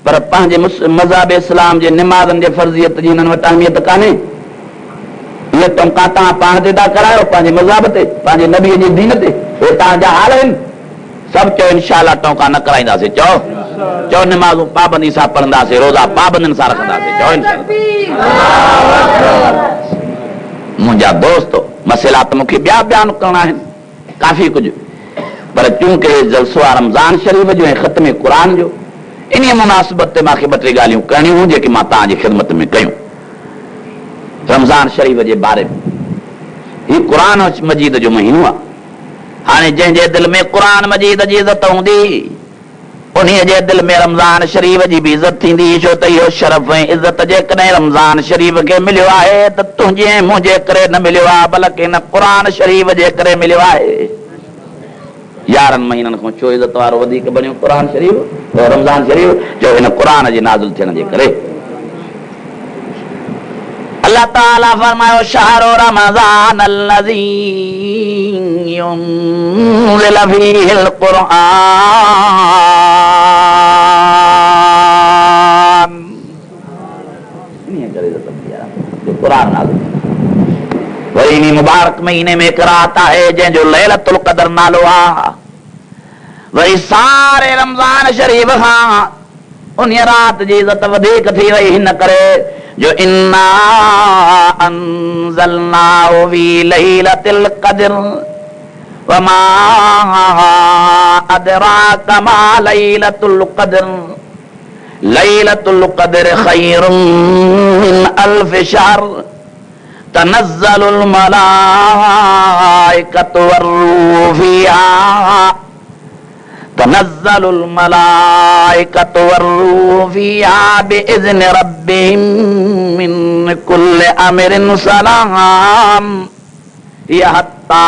पर पंहिंजे मज़हब इस्लाम जे निमाज़नि जे फर्ज़ियत जी हिननि वटि अहमियत कान्हे। इहे टंका तव्हां पाण ते था करायो, पंहिंजे मज़हब ते, पंहिंजे नबीअ जे दीन ते, हे तव्हांजा हाल आहिनि। सभु चओ इनशाअल्लाह टंका न कराईंदासीं, चओ निमाज़ूं पाबंदी सां पढ़ंदासीं, रोज़ा पाबंदियुनि सां रखंदासीं, चओ मुंहिंजा दोस्त मसइला त मूंखे ॿिया बयान करणा आहिनि काफ़ी कुझु, पर चूंकि जलसो आहे रमज़ान शरीफ़ जो ऐं ख़त्मे क़ुरान जो, इन मुनासिबत ते मूंखे ॿ टे ॻाल्हियूं करणियूं हुयूं जेके मां तव्हांजी ख़िदमत में कयूं। रमज़ान शरीफ़ जे बारे में, हीउ क़ुरान मजीद जो महीनो आहे। हाणे जंहिंजे दिलि में क़ुरान मजीद जी इज़त हूंदी उन जे दिलि में रमज़ान शरीफ़ जी बि इज़त थींदी, छो त इहो शरफ़ ऐं इज़त जेकॾहिं रमज़ान शरीफ़ खे मिलियो आहे त तुंहिंजे मुंहिंजे करे न मिलियो आहे, बल्कि हिन क़ुरान शरीफ़ जे करे मिलियो आहे। 11 महीननि खां छो इज़त वारो वधीक बणियो क़ुरान शरीफ़, रमज़ान शरीफ़, जो हिन क़ुरान जे नाज़िल थियण जे करे। अल्लाह ताला फरमायो शहरो रमज़ान अल्लज़ी उनज़िल फ़ीहिल क़ुरआन। क़ुरान नाज़िल वरी इन मुबारक महीने में एक रात आहे जंहिंजो लैलतुल क़दर नालो आहे। वरी सारे रमज़ान शरीफ़ खां उन रात जी इज़त वधीक थी वई, हिन करे जो इन्ना अंज़लनाहु फ़ी लैलतिल क़द्र वमा अदराक मा लैलतुल क़द्र लैलतुल क़द्र खैरुम मिन अल्फ शहर तनज़्ज़लुल मलाइकतु वर्रूहु फ़ीहा तनज़्ज़लुल मलाइकतु वर्रूहु फ़ीहा बिइज़्नि रब्बिहिम मिन कुल्लि अम्रिन सलाम हत्ता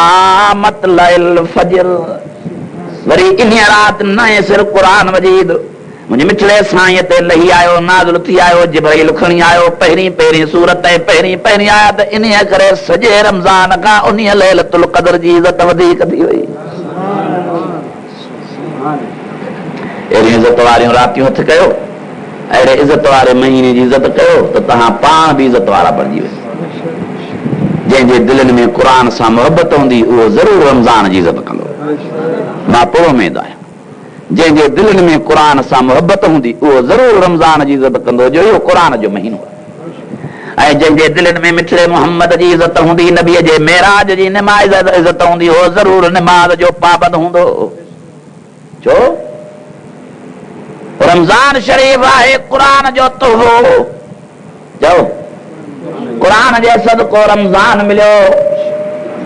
मत्लइल फज्र। वरी इन रात नए सिर क़ुरान मजीद मुंहिंजे मिठड़े साईं ते लही आयो, नाज़िल थी आयो, जिब्राइल खणी आयो, पहिरीं पहिरीं सूरत ऐं पहिरीं पहिरीं आयत, इन करे सॼे रमज़ान खां उन लैलतुल क़द्र जी इज़त वधीक थी वई। अहिड़ियूं इज़त वारियूं रातियूं हथ कयो, अहिड़े इज़त वारे महीने जी इज़त कयो त तव्हां पाण बि इज़त वारा बणिजी वेंदा। जंहिंजे दिलनि में क़ुरान सां मोहबत हूंदी उहो ज़रूरु रमज़ान जी इज़त कंदो। मां पूरो उमेद आहियां जंहिंजे दिलनि में क़ुर सां मुहबत हूंदी उहो ज़रूरु रमज़ान जी इज़त कंदो जो इहो क़ुर जो महीनो आहे ऐं जंहिंजे दिलनि में मिठड़े मोहम्मद जी इज़त हूंदी नबीअ जे मेराज जी निमाज़ इज़त हूंदी उहो ज़रूरु निमाज़ जो पाबंद हूंदो छो रमज़ान शरीफ़ आहे क़ुर जो तोहफ़ो चओ क़ुर जे सदको रमज़ान मिलियो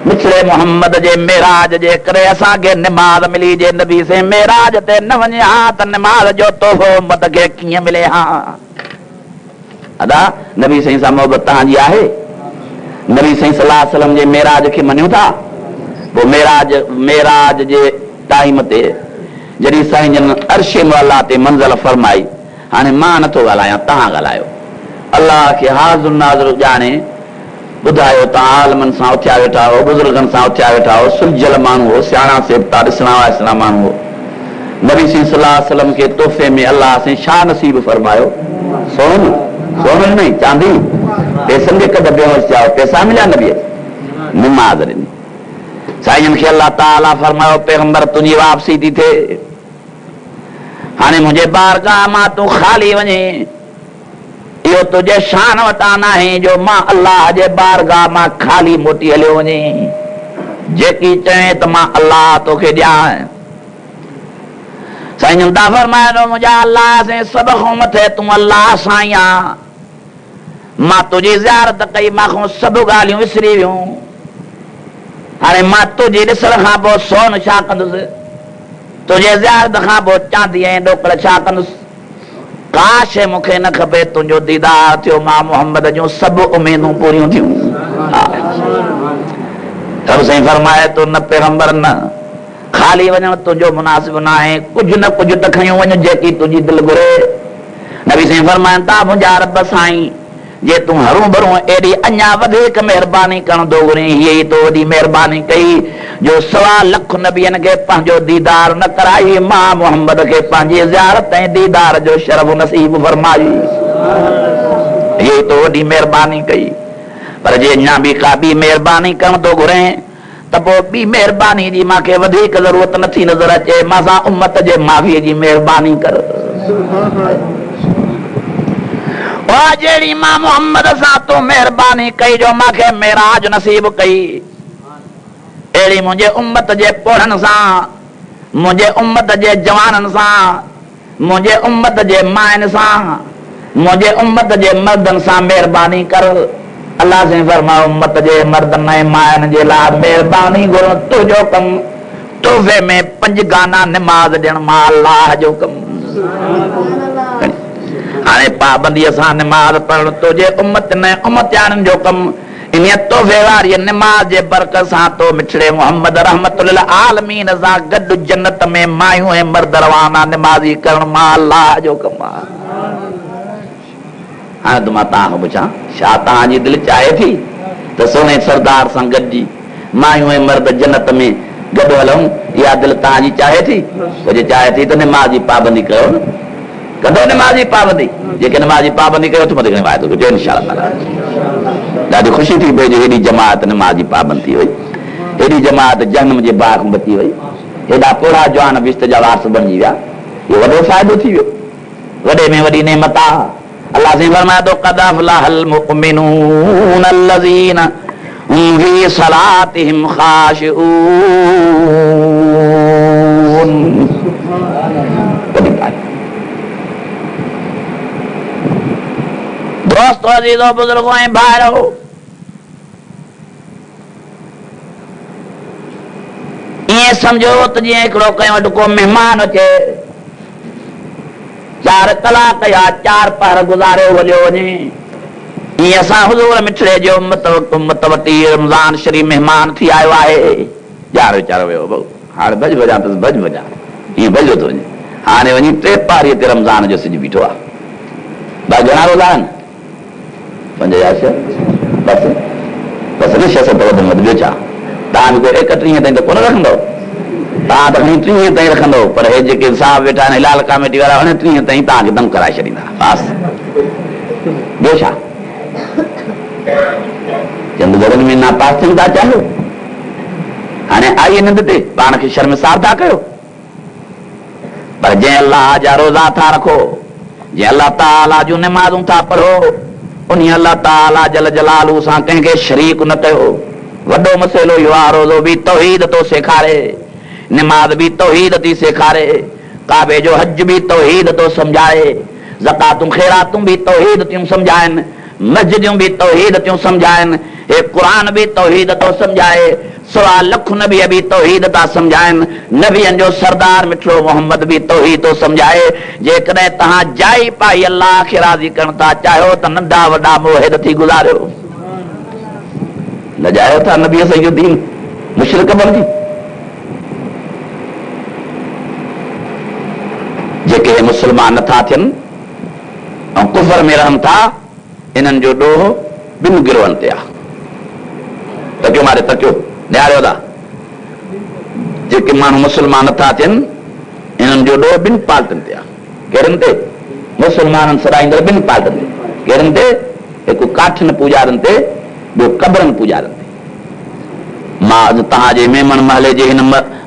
मिठड़े मोहम्मद जे मेराज जे करे असांखे निमाज़ मिली जे नबी से मेराज ते न वञे हा त निमाज़ जो तोहफ़ो उम्मत खे कीअं मिले हा अदा नबी साईं सां मोहबत तव्हांजी आहे नबी साईं सल्लल्लाहु अलैहि वसल्लम जे मेराज खे मञियो था पोइ मेराज जे टाइम ते जॾहिं साईं जन अर्श मुअल्ला ते मंज़िल फरमाई हाणे मां नथो ॻाल्हायां तव्हां ॻाल्हायो अलाह खे हाज़िर नाज़िर ॼाणे ॿुधायो तव्हां आलमनि सां उथिया वेठा हो बुज़ुर्गनि सां उथिया वेठा हो सुलझियल माण्हू हो सियाणा सेबता ॾिसणा वाइसणा माण्हू हो नबी साईं सल्लल्लाहु अलैहि वसल्लम खे तोहफ़े में अलाह साईं छा नसीब फरमायो सोन सोन नहीं चांदी पैसनि जे कद बेहोश थिया पैसा मिलिया नबीअ निमाज़ ॾिनी साईं खे अलाह ताला फरमायो पैगंबर तुंहिंजी वापसी थी थिए हाणे मुंहिंजे बारगाह मां तूं ख़ाली वञे इहो तुंहिंजे शान वटां न आहे जो मां अलाह जे बारगाह मां ख़ाली मोटी हलियो वञे जेकी चए त मां अलाह तोखे ॾियां साईं ता फरमायो मुंहिंजा अलाह से सभ खां मथे तूं अलाह साईं आहे मां तुंहिंजी ज़ियारत कई मां सभु ॻाल्हियूं विसरी वियूं हाणे मां तुंहिंजी ॾिसण खां पोइ सोन छा कंदुसि तुंहिंजे ज़ियारत खां पोइ चांदी ऐं ॾोकड़ छा कंदुसि का शइ मूंखे न खपे तुंहिंजो दीदार थियो मां मोहम्मद जूं सभु उमेदूं पूरियूं थियूं रब साईं फरमाए तो न पैगंबर न ख़ाली वञणु तुंहिंजो मुनासिब न आहे कुझु न कुझु त खयूं वञ जेकी तुंहिंजी दिलि घुरे नबी साईं फरमाइनि था मुंहिंजा रब साईं जे तूं हरू भरू एॾी अञा वधीक महिरबानी करणु थो घुरी हीअ ई तो वॾी महिरबानी कई जो 1.25 लख नबियनि खे पंहिंजो दीदार न कराई मां मोहम्मद खे पंहिंजी ज़ियारत ऐं दीदार जो शरफ़ नसीब फरमाई हीअ ई तो वॾी महिरबानी कई पर जे अञा बि का ॿी महिरबानी करणु थो घुरे त पोइ ॿी महिरबानी जी मूंखे वधीक ज़रूरत नथी नज़र अचे मां सां उम्मत जे माफ़ीअ जी महिरबानी कर जहिड़ी मां मोहम्मद सां तूं महिरबानी कई जो मूंखे मेराज नसीब कई अहिड़ी मुंहिंजे उम्मत जे पोढ़नि सां मुंहिंजे उम्मत जे जवाननि सां मुंहिंजे उम्मत जे माइनि सां मुंहिंजे उम्मत जे मर्दनि सां महिरबानी कर अलाह से फरमायो उम्मत जे मर्दनि ऐं माइनि जे लाइ महिरबानी घुरो तुंहिंजो कमु तोहफ़े में 5 गाना निमाज़ ॾियणु मां अलाह जो कमु हाणे पाबंदीअ सां निमाज़ पढ़णु तुंहिंजे उम्मत न उम्मतियाननि जो कमु इन तोहफ़े वारी निमाज़ जे बरकत सां तो मिठड़े मोहम्मद रहमतुल आलमीन सां गॾु जन्नत में मायूं ऐं मर्द रवाना निमाज़ी करणु मां अलाह जो कमु आहे हाणे त मां तव्हां खां पुछां छा तव्हांजी दिलि चाहे थी त सोने सरदार सां गॾिजी मायूं ऐं मर्द जन्नत में गॾु हलूं इहा दिलि तव्हांजी चाहे थी पोइ जे चाहे थी त निमाज़ जी पाबंदी कयो न कंदो निमाज़ जी पाबंदी जेके निमाज़ जी पाबंदी कयो त मथे वाइदो कजो इंशाअल्लाह ॾाढी ख़ुशी थी पई जो हेॾी जमात निमाज़ जी पाबंदी थी वई हेॾी जमात जहन्नम जे बाग में बची वई हेॾा पोड़ा जवान विश्त जा वारस बणिजी विया इहो वॾो फ़ाइदो थी वियो वॾे में वॾी नेमत आहे अल्लाह से फरमाए थो क़द अफ़लहल मुमिनून अल्लज़ीना हुम फ़ी सलातिहिम ख़ाशिऊन दोस्तों अजीजों बुजुर्गों ऐं भाइरो ईअं सम्झो त जीअं हिकिड़ो कंहिं वटि को महिमान अचे 4 कलाक या 4 पहर गुज़ारे हलियो वञे ईअं असां हुज़ूर मिठड़े जो उम्मत वटि रमज़ान शरीफ़ महिमान थी आयो आहे ॼाण वीचारो वियो भाऊ हाणे भॼ भॼा अथसि भॼ भॼा ईअं भॼो थो वञे हाणे वञी 3 पारीअ ते रमज़ान जो सिॼ बीठो आहे भाई घणा रोज़ा आहिनि 5000 बसि न 600 ॿियो छा तव्हां बि कोई 31 ताईं त कोन रखंदव तव्हां त 30 ताईं रखंदव पर हे जेके साहब वेठा आहिनि हिलाल कमेटी वारा 29 ताईं तव्हांखे दम कराए छॾींदा बसि ॿियो छा चंद घरनि में नापास थियनि था चाहो हाणे आई निंद ते पाण खे शर्मिसार था कयो। पर जंहिं अल्लाह जा रोज़ा था रखो, जंहिं अल्लाह ताला जूं नमाज़ूं था पढ़ो, उन अल्लाह ताला जल जलालू सां कंहिंखे शरीक न कयो। वॾो मसइलो इहो आहे, रोज़ो बि तौहीद थो सेखारे, नमाज़ बि तौहीद थी सेखारे, काबे जो हज बि तौहीद थो सम्झाए, ज़कातूं ख़ैरातूं बि तौहीद थियूं सम्झाइनि, मस्जिदूं बि तौहीद थियूं सम्झाइनि, हे क़ुरान बि तौहीद थो सम्झाए, सवा लख नबी बि तौहीद था सम्झाइनि, नबियनि जो सरदार मिठड़ो मोहम्मद बि तौहीद थो सम्झाए। जेकॾहिं तव्हां जाई पाई अल्लाह खे राज़ी करण था चाहियो त नंढा वॾा मुहिद थी गुज़ारियो। लॼायो था नबी सॼो दीन मुशरिक बणिजी। जेके मुस्लमान नथा थियनि ऐं कुफर में रहनि था, इन्हनि जो ॾोह ॿिनि गिरोहनि ते आहे। तकियो मारे तकियो ॾियारियो था। जेके माण्हू मुस्लमान नथा थियनि, इन्हनि जो ॾोह ॿिनि पार्टियुनि ते आहे। कहिड़नि ते? मुस्लमाननि सॾाईंदड़ ॿिनि पार्टियुनि ते। कहिड़नि ते? हिकु काठियुनि पूजारनि ते, ॿियो कबरनि पूजारनि ते। मां अॼु तव्हांजे मेमन महले जे हिन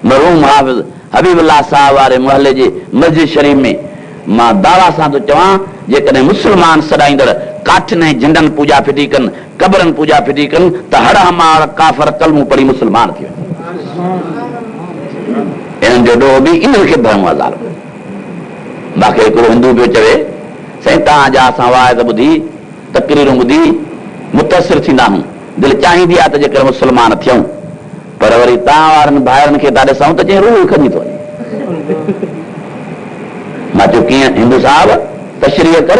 मरहूम हाफ़िज़ हबीबुल्लाह साहब वारे महले जे मस्जिद शरीफ़ में मां दावा सां थो चवां, जेकॾहिं मुस्लमान सॾाईंदड़ काठियुनि ऐं झंडनि पूजा फिटी कनि, कबरनि पूजा फिटी कनि, त हर हमार काफ़र कलमूं पढ़ी मुस्लमान थी वञे। इन्हनि जो ॾोह बि इन्हनि खे भरिणो आहे। ज़ाल मूंखे हिकिड़ो हिंदू पियो चवे, साईं तव्हांजा असां वाइज़ ॿुधी, तकरीरूं ॿुधी मुतासिर थींदा आहियूं, दिलि चाहींदी आहे त जेकर मुस्लमान थियूं, पर वरी तव्हां वारनि भाइरनि खे था ॾिसूं त चई रूह खॼी थो वञे। मां चयो कीअं? हिंदू साहब तशरीह कर।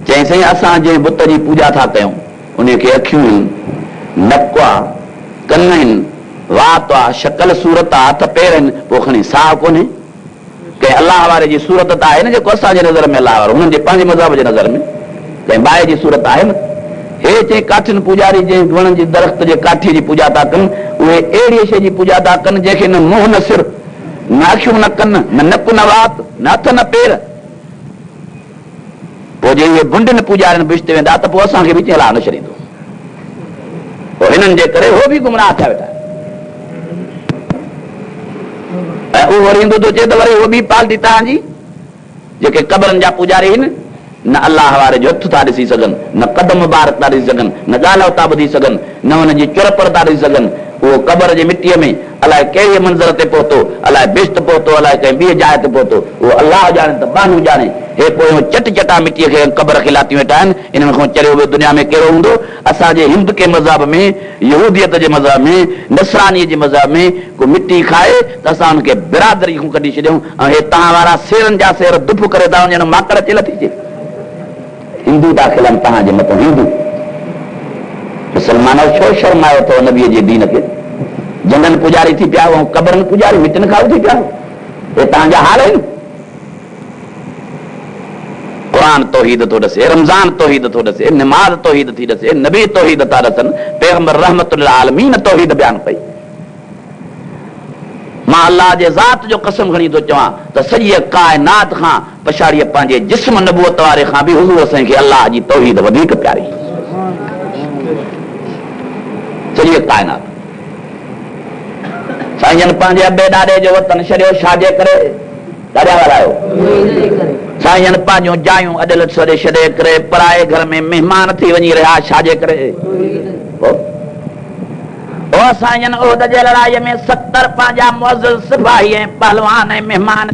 चई साईं असां जंहिं बुत जी पूजा था कयूं, उन खे अखियूं आहिनि, नक आहे, कन आहिनि, वात आहे, शकल सूरत आहे, हथ पेर आहिनि, पोइ खणी साह कोन्हे। कंहिं अलाह वारे जी सूरत त आहे न, जेको असांजे नज़र में अलाह वारो, हुननि जे पंहिंजे मज़हब जे नज़र में कंहिं बाहि जी सूरत आहे न। हे चई काठियुनि पूजारी जंहिं वणनि जी दरख़्त जे काठीअ जी पूजा था कनि, उहे अहिड़ी शइ जी पूजा था कनि जंहिंखे न मुंहुं न सिर, न अखियूं न कन, न नक न वात, न हथ न पेर। पोइ जे इहे बुंडनि पूजारियुनि बिश्ते वेंदा त पोइ असांखे बि अलाह न छॾींदो। पोइ हिननि जे करे उहो बि गुमराह थिया वेठा। ऐं उहो वरी ईंदो थो चए त वरी उहो बि पाल्टी तव्हांजी जेके कबरनि जा पूजारी आहिनि, न अलाह वारे जो हथु था ॾिसी सघनि, न कदम मुबारक था ॾिसी सघनि, न ॻाल्हि था ॿुधी सघनि, न हुनजी चुरपर था ॾिसी सघनि। उहो कबर जे मिटीअ में अलाए कहिड़े मंज़र ते पहुतो, अलाए बिश्त पहुतो, अलाए कंहिं ॿिए जाइ ते पहुतो, उहो अलाह ॼाणे त बानू ॼाणे। हे पोइ चट चटा मिटीअ खे कबर खे लाती वेठा आहिनि। इन्हनि खां चरियो बि दुनिया में कहिड़ो हूंदो? असांजे हिंद के मज़हब में, यहूदियत जे मज़हब में, नसरानीअ जे मज़हब में को मिटी खाए त असां हुनखे बिरादरी खां कढी छॾियूं। ऐं हे तव्हां वारा सेरनि जा सेर दुफ़ करे था वञनि, माकड़ चिल थी अचे। हिंदू था खिलनि तव्हांजे मथां। हिंदू मुस्लमान छो शर्मायो अथव नबीअ जे दीन खे? जंगल पुजारी थी पिया ऐं कबरनि पुजारी मिटनि खाओ थी पिया। हे तव्हांजा हाल आहिनि। क़ुरान तौहीद थो ॾसे, रमज़ान तौहीद थो ॾसे, नमाज़ तौहीद थी ॾसे, नबी तौहीद था ॾसनि, पैगंबर रहमतुल आलमीन तौहीद बयानु कई। मां अल्लाह जे ज़ात जो कसम खणी थो चवां त सॼी काइनात खां पछाड़ीअ पंहिंजे जिस्म नबूअत वारे खां बि हुज़ूर असांखे अल्लाह जी तौहीद वधीक प्यारी। सॼी काइनात साईं पंहिंजे अबे ॾाॾे जो वतन छॾियो छाजे करे? ॾाढा ॻाल्हायो। साईं पंहिंजूं जायूं अॾल छॾे छॾे करे पराए घर में महिमान थी वञी रहिया छाजे करे? साईं उहद जे लड़ाईअ में 70 पंहिंजा मुअज़्ज़िज़ सिपाही ऐं पहलवान ऐं महिमान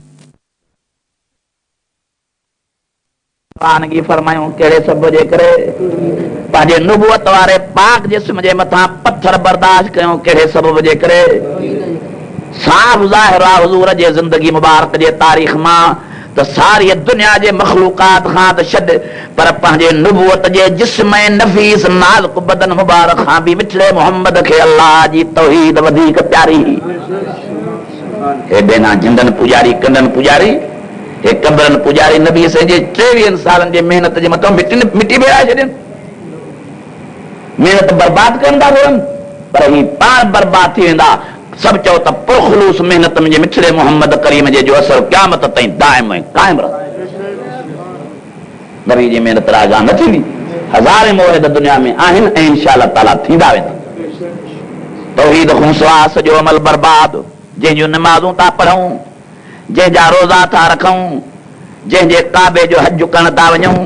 फरमायूं कहिड़े सबब जे करे? पंहिंजे नुबुवत वारे पाक जिस्म जे मथां पत्थर बर्दाश्त कयूं कहिड़े सबब जे करे? साफ़ ज़ाहिर आहे हुज़ूर जे ज़िंदगी मुबारक जे तारीख़ मां त सारी दुनिया जे मखलूकात खां त छॾ, पर पंहिंजे नुबुवत जे जिस्म ऐं नफ़ीस नाज़ुक बदन मुबारक खां बि मिठड़े मोहम्मद खे अल्लाह जी तौहीद वधीक प्यारी। हे बेना झंडनि पुजारी, कंडनि पुजारी, हे कबरनि पुजारी नबी जे 23 सालनि जे महिनत जे मथां मिटी बेराए छॾनि। महिनत बर्बाद कंदा रहनि, पर ही पाण बर्बाद थी वेंदा। सभु चओ त पुरखलूस महिनत मुंहिंजे मिठड़े मोहम्मद करीम जे जो असर क़यामत ताईं दाइम ऐं क़ाइम रहंदो। नबी जी महिनत राजा न थींदी। हज़ारे मोहिद दुनिया में आहिनि ऐं इंशा अल्लाह ताला थींदा वेंदा। तौहीद खां सवाइ सॼो अमल बर्बाद। जंहिंजूं नमाज़ूं था पढ़ूं, जंहिंजा रोज़ा था रखूं, जंहिंजे काबे जो हज करण था वञूं,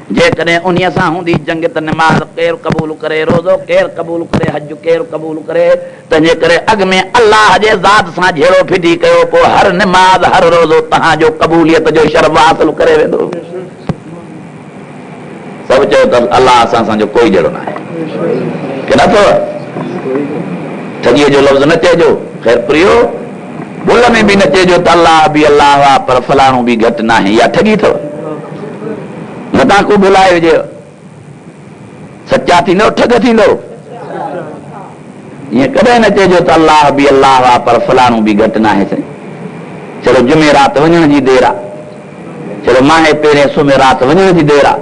जेकॾहिं उन्हीअ सां हूंदी जंग त नमाज़ केरु क़बूल करे, रोज़ो केरु क़बूल करे, हज केरु क़बूल करे। तंहिंजे करे अॻ में अल्लाह जे ज़ात सां जहिड़ो फिटी कयो, पोइ हर नमाज़ हर रोज़ो तव्हांजो क़बूलियत जो शर्फ़ हासिल करे वेंदो। सभु चयो त अल्लाह सां असांजो कोई जहिड़ो न आहे। की नथो ठगीअ जो लफ़्ज़ न चइजो, ख़ैर प्रियो भुल में बि न चइजो त अल्लाह बि अल्लाह आहे पर फलाणो बि घटि न आहे, इहा ठगी अथव। न तव्हां को भुलाए विझे, सचा थींदो ठग थींदो। ईअं कॾहिं न चइजो त अल्लाह बि अल्लाह आहे पर फलाणो बि घटि न आहे। चलो जुमे राति वञण जी देरि आहे, चलो माहे पहिरें सुम्हे राति वञण जी देरि आहे,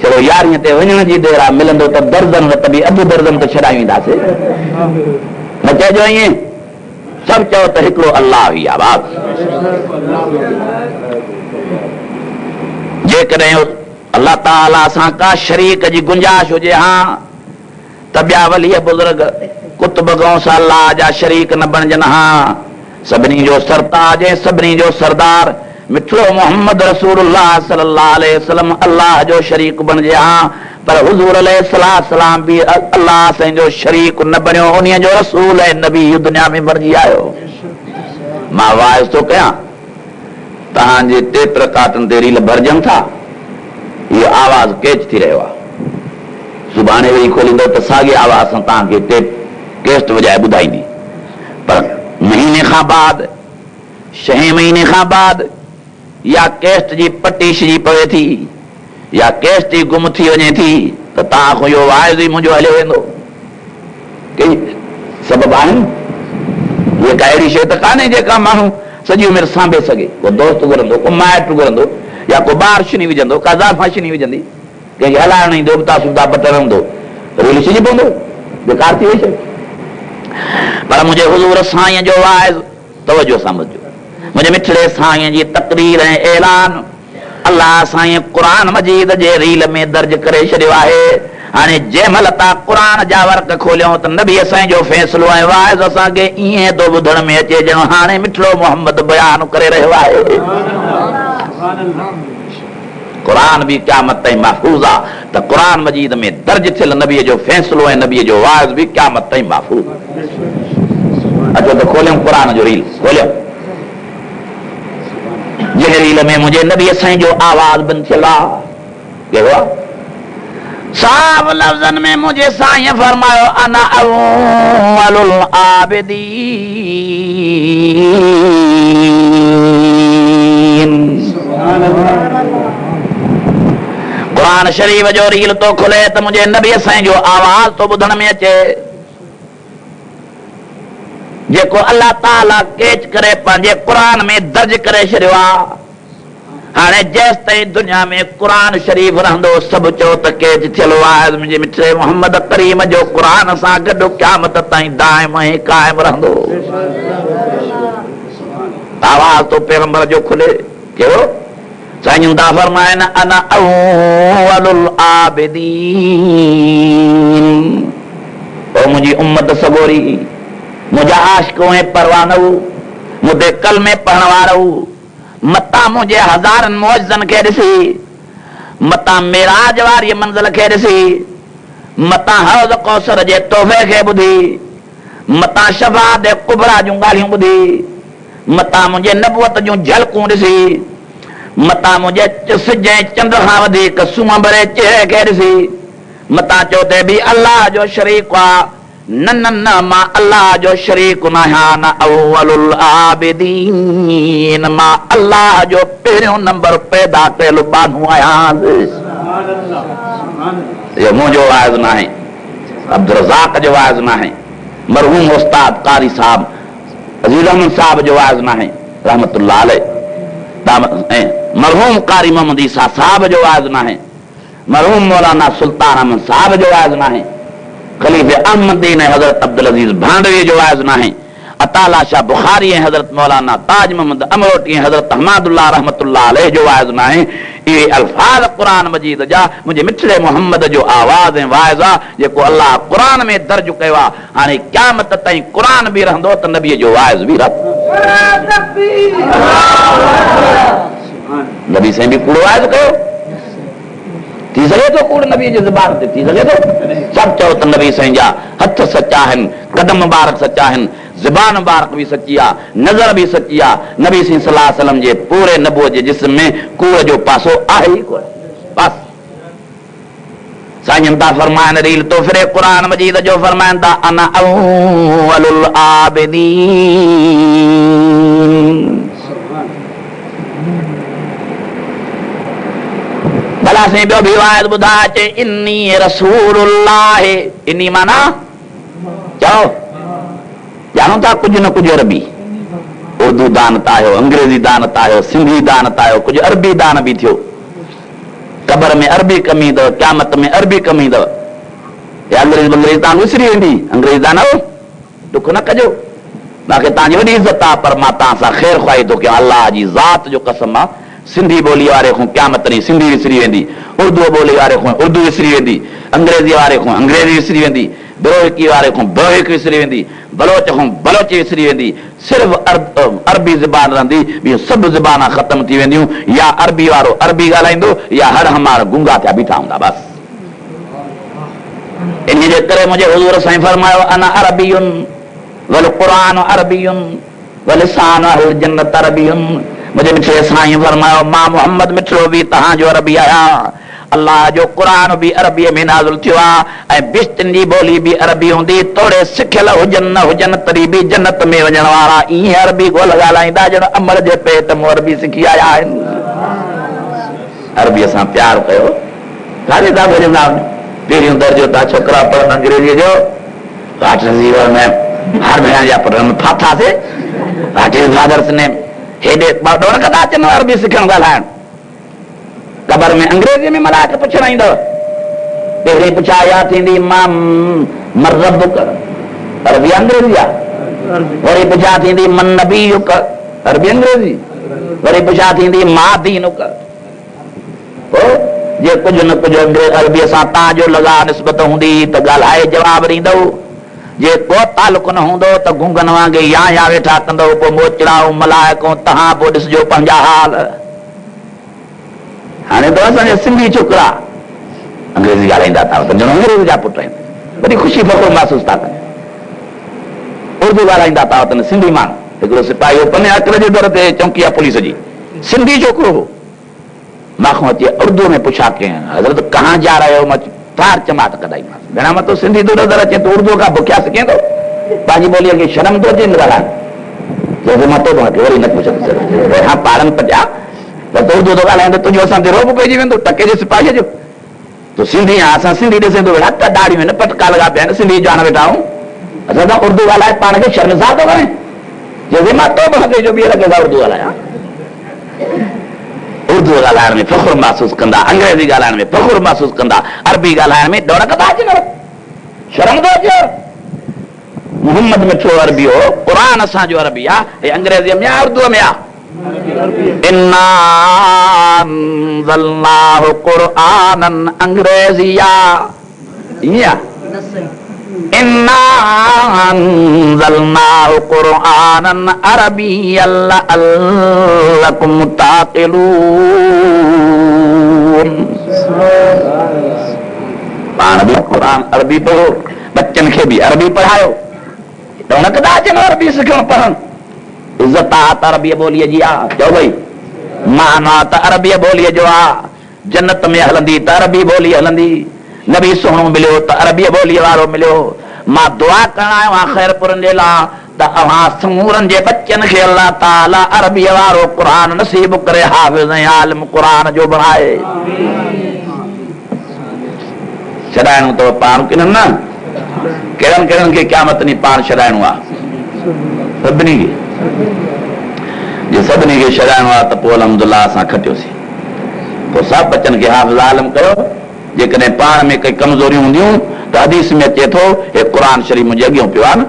चलो 11 ते वञण जी देरि आहे, मिलंदो त दर्जन त बि अधु दर्जन त छॾाए वेंदासीं। न चइजो ईअं, सभु चओ त हिकिड़ो अल्लाह ई आहे। बाप जेकॾहिं अल्लाह ताला सां का शरीक जी गुंजाइश हुजे हा त ॿिया वली बुज़ुर्ग कुतुब गौस अल्लाह जा शरीक न बणजनि हा। सभिनी जो सरताज ऐं सभिनी जो सरदार मिठड़ो मोहम्मद रसूलुल्लाह सल्लल्लाहु अलैहि वसल्लम अल्लाह जो शरीक बणिजे हा, पर हुज़ूर अलैहिस्सलाम बि अल्लाह साईं जो शरीक न बणियो, उन्हीअ जो रसूल ऐं नबी दुनिया में बणिजी आयो। मां वाइज़ थो कयां, तव्हांजे टेप रकातनि ते रील भरजनि था, इहो आवाज़ कैच थी रहियो आहे। सुभाणे वेही खोलींदो त साॻी आवाज़ सां तव्हांखे टेप केस्ट वॼाए ॿुधाईंदी, पर महीने खां बाद 6 महीने खां बाद या केस्ट जी पटी छिजी पवे थी या केस्ट ई गुम थी वञे थी त तव्हां खां इहो वाइज़ ई मुंहिंजो हलियो वेंदो। कई सबब आहिनि, इहा का अहिड़ी शइ त कान्हे जेका माण्हू सॼी उमिरि सांभे सघे। को दोस्त घुरंदो, को माइट घुरंदो, या को ॿार छिनी विझंदो, का ज़ाइफ़ा छिनी विझंदी, कंहिंखे हलाइणो ईंदो, उबता सुबता बटण हूंदो, रील छिजी पवंदो, बेकार थी वई शइ। पर मुंहिंजे हुज़ूर साईं जो वाइज़ तवजो सां ॿुधो, मुंहिंजे मिठड़े साईं जी तक़रीर ऐं ऐलान अल्लाह साईं क़ुरान मजीद जे रील में दर्ज करे छॾियो आहे। हाणे जंहिं महिल तव्हां क़ुरान जा वर्क खोलियो त नबी साईं जो फ़ैसिलो ऐं वाइज़ असांखे ईअं थो ॿुधण में अचे ॼणो हाणे मिठड़ो मोहम्मद बयान करे रहियो आहे। क़ुरान बि क़यामत ताईं महफ़ूज़ आहे त क़ुरान मजीद में दर्ज थियल नबीअ जो फ़ैसिलो ऐं नबीअ जो वाइज़ बि क़यामत ताईं महफ़ूज़। अचो त खोलियूं क़ुरान जो रील, खोलियो। जंहिं रील में मुंहिंजे नबी साईं जो आवाज़ बंदि थियल आहे, कहिड़ो आहे? साफ़ लफ़्ज़नि में मुंहिंजे साईं फरमायो, अना अव्वलुल आबिदीन। क़ुरान शरीफ़ जो रील तो खुले त मुंहिंजे नबी साईं जो आवाज़ तो ॿुधण में अचे, जेको अल्लाह ताला कैच करे पंहिंजे क़ुरान में दर्ज करे छॾियो आहे। हाणे जेसि ताईं दुनिया में क़ुरान शरीफ़ रहंदो, सभु चओ त कैच थियल आहे मुंहिंजे मिठड़े मोहम्मद करीम जो क़ुरान सां गॾु क़यामत ताईं दाइम ऐं क़ाइम रहंदो। आवाज़ तो पैगंबर जो खुले, कहिड़ो? साईं दा फरमाइनि, अना अव्वलुल आबिदीन। ओ मुंहिंजी उम्मत सगोरी, मुंहिंजा आशिक़ो ऐं परवानो, मुंहिंजे कल में पढ़ण वारो, मतां मुंहिंजे हज़ारनि मौजनि खे ॾिसी, मतां मेराज वारी मंज़िल खे ॾिसी, मतां हौज़ कौसर जे तोहफ़े खे ॿुधी, मतां शफ़ाअत कुबरा जूं ॻाल्हियूं ॿुधी, मतां मुंहिंजे नबूअत जूं झलकूं ॾिसी, मतां मुंहिंजे सिज ऐं चंड खां वधीक सूंहं भरे चेहरे खे ॾिसी, मतां चओ ते बि अल्लाह जो शरीक आहे। न न न, मां अल्लाह जो शरीक न आहियां, न अव्वलुल आबिदीन, मां अल्लाह जो पहिरियों नंबर पैदा कयल बानू आहियां। इहो मुंहिंजो वाइज़ न आहे, अब्दुल रज़ाक जो वाइज़ न आहे, मरहूम उस्ताद कारी साहब अज़ीज़ अहमद साहब जो वाइज़ न आहे रहमतुल्लाह अलैह, ऐं मरहूम कारी मोहम्मद ईसा साहब जो वाइज़ न आहे, मरहूम मौलाना सुल्तान अहमद साहब जो वाइज़ न आहे, खलीफ़े अहमदीन ऐं हज़रत अब्दुल अज़ीज़ भांडवी जो वाइज़ न आहे, अताला शाह बुखारी ऐं हज़रत मौलाना ताज मोहम्मद अमरोटी ऐं हज़रत अहमदुल्लाह रहमतुल्लाह अलैह जो वाइज़ न आहे। ये अल्फाज कुरान मजीद जा मुझे मिठड़े मोहम्मद जो आवाज़ ऐं वाइज़ आहे जेको अल्लाह कुरान में दर्ज कयो आहे। हाणे क़यामत ताईं कुरान बि रहंदो त नबीअ जो वाइज़ बि रहंदो। नबी साईं बि कूड़ो वाइज़ कयो थी सघे थो, कूड़ नबी जे ज़बान ते थी सघे थो। सभु चओ त नबी साईं जा हथ सचा आहिनि, कदम मुबारक सचा आहिनि, ज़बान मुबारक भी सच्ची आहे, नज़र भी सच्ची आहे। नबी सल्लल्लाहु अलैहि वसल्लम जे पूरे नबूअत जे जिस्म में कूड़ जो पासो आहे ई कोन। बस साईं था फरमाइनि रील तो फिरे कुरान मजीद जो फरमाइनि था अना अव्वलुल आबिदीन। भला से ॿियो बि वाइद ॿुधा चे इन्नी रसूलुल्लाह। इन्नी माना चओ ॼाणो था कुझु न कुझु अरबी, उर्दू दानत आयो, अंग्रेज़ी दानत आयो, सिंधी दानत आयो, कुझु अरबी दान बि थियो। क़बर में अरबी कमी अथव, क़यामत में अरबी कमी अथव। या अंग्रेज़ तव्हां विसरी वेंदी, अंग्रेज़ दान दुख न कजो, मूंखे तव्हांजी वॾी इज़त आहे, पर मां तव्हां सां ख़ैर ख़्वाही थो कयां। अलाह जी ज़ात जो कसम आहे, सिंधी ॿोली वारे खां क़यामत ॾींहुं सिंधी विसरी वेंदी, उर्दू ॿोली वारे खां उर्दू विसरी वेंदी, अंग्रेज़ी वारे खां अंग्रेज़ी विसरी वेंदी, बिरोहिकी वारे खां बिरोहिक विसरी वेंदी, बलोच खां बलोच विसरी वेंदी। सिर्फ़ अरबी ज़बान रहंदी, ॿियूं सभु ज़बाना ख़तम थी वेंदियूं। या अरबी वारो अरबी ॻाल्हाईंदो या हर हमार गुंगा थिया बीठा हूंदा। बसि इन जे करे मुंहिंजे हुज़ूर साईं फरमायो अना अरबियुन वल क़ुरान अरबियुन वल लिसान अहल जन्नत अरबियुन। मुझे मिठड़े साईं फरमायो मां मोहम्मद मिठड़ो भी तहांजो अरबी आया। अल्लाह जो कुरान भी अरबी में नाज़िल थियो आहे ऐं बिश्तिन जी ॿोली भी अरबी हूंदी। तोड़े सिखियल हुजनि न हुजनि तरी भी जन्नत में वञण वारा ईअं अरबी गोल ॻाल्हाईंदा ॼण अमर जे पेट में अरबी सिखी आया आहिनि। अरबीअ सां प्यार कयो। काॾे था भेजंदा पहिरियों दर्जो था छोकिरा पढ़नि अंग्रेज़ीअ जो में हर महीना जा पढ़नि फाथासीं फादर्स ने हेॾे ॿ कंदा अचनि अरबी सिखणु ॻाल्हाइणु। क़बर में अंग्रेज़ी में मलाइक पुछण ईंदव। पहिरीं पुछा याद थींदी मां मरबुक अरबी अंग्रेज़ी आहे। वरी पुछा थींदी मन नबीयुक अरबी अंग्रेज़ी। वरी पुछा थींदी मां दीनुक। पोइ जे कुझु न कुझु अरबीअ सां तव्हांजो लॻा निस्बत हूंदी त ॻाल्हाए जवाब ॾींदव। जे को तालुक न हूंदो त गुंगन वांगुरु या वेठा कंदव। पोइ मोचड़ाऊं मलाइकूं तव्हां पोइ ॾिसजो पंहिंजा हाल। हाणे त असांजा सिंधी छोकिरा अंग्रेज़ी ॻाल्हाईंदा था त ॼण अंग्रेज़ जा पुट आहिनि। वॾी ख़ुशी फ़ख़्रु महसूस था कनि। उर्दू ॻाल्हाईंदा था त सिंधी माण्हू हिकिड़ो सिपाही हो पने अकड़ जे दर ते चौकी आहे पुलिस जी, सिंधी छोकिरो हो। मां अची उर्दू में पुछा कयईं हज़रत कहाँ जा रहे हो। मां तार चमाट कढाईमांसि भेणा मां तो सिंधी दर दर अचे तो उर्दू खां बुखिया सिखे थो। पंहिंजी ॿोलीअ खे शर्म थो अचे ॻाल्हाइण। मां तो वरी न पुछंदुसि हा ॿारनि पचा त उर्दू थो ॻाल्हाए त तुंहिंजो असां ते रोब पइजी वेंदो टके जे सिपाहीअ जो। तूं सिंधी आहे असां सिंधी ॾिसे थो वेठा त दाढ़ी में न पटका लॻा पिया आहिनि सिंधी जान वेठा आहियूं। असां त उर्दू ॻाल्हाए पाण खे शर्मसार थो करे। जंहिंजे मां तो बि जो ॿीहर कंदा उर्दू ॻाल्हायां। उर्दू ॻाल्हाइण में फ़ख़्रु महसूस कंदा, अंग्रेज़ी ॻाल्हाइण में फ़ख़्रु महसूस कंदा, अरबी ॻाल्हाइण में डोड़ कंदा अचनि। शर्म थो अचे। मोहम्मद मिठो अरबी हो, क़ुरान असांजो अरबी आहे। हे अंग्रेज़ीअ में आहे उर्दूअ में आहे। इन्ना अंज़लनाहु क़ुरआनन अंग्रेज़िया ईअं इन्ना अंज़लनाहु क़ुरआनन अरबिय्यन लअल्लकुम ताक़िलून। पाण बि क़ुरान अरबी पढ़ो, बच्चन खे बि अरबी पढ़ायो। रौनक था अचनि अरबी सिखणु पढ़णु। इज़त आहे त अरबीअ ॿोलीअ जी आहे। चओ भई मान आहे त अरबीअ ॿोलीअ जो आहे। जन्नत में हलंदी त अरबी ॿोली हलंदी। नबी सुहिणो मिलियो त अरबीअ ॿोलीअ वारो मिलियो। मां दुआ करण आयो आहियां ख़ैरपुरनि जे लाइ त अव्हां समूरनि जे बच्चनि खे अल्लाह ताला अरबीअ वारो क़ुरान नसीब करे हाफ़िज़ ऐं आलिम क़ुरान जो बणाए। छॾाइणो अथव पाण किन न कहिड़नि कहिड़नि खे क़यामत ॾींहुं पाण छॾाइणो आहे। सभिनी खे जे सभिनी खे छॾाइणो आहे त पोइ अलहमदुलिल्लाह असां खटियोसीं। पोइ सभु बच्चनि खे हाफ़िज़ आलिम कयो। जेकॾहिं पाण में कई कमज़ोरियूं हूंदियूं त हदीस में अचे थो हे क़ुरान शरीफ़ मुंहिंजे अॻियां पियो आहे न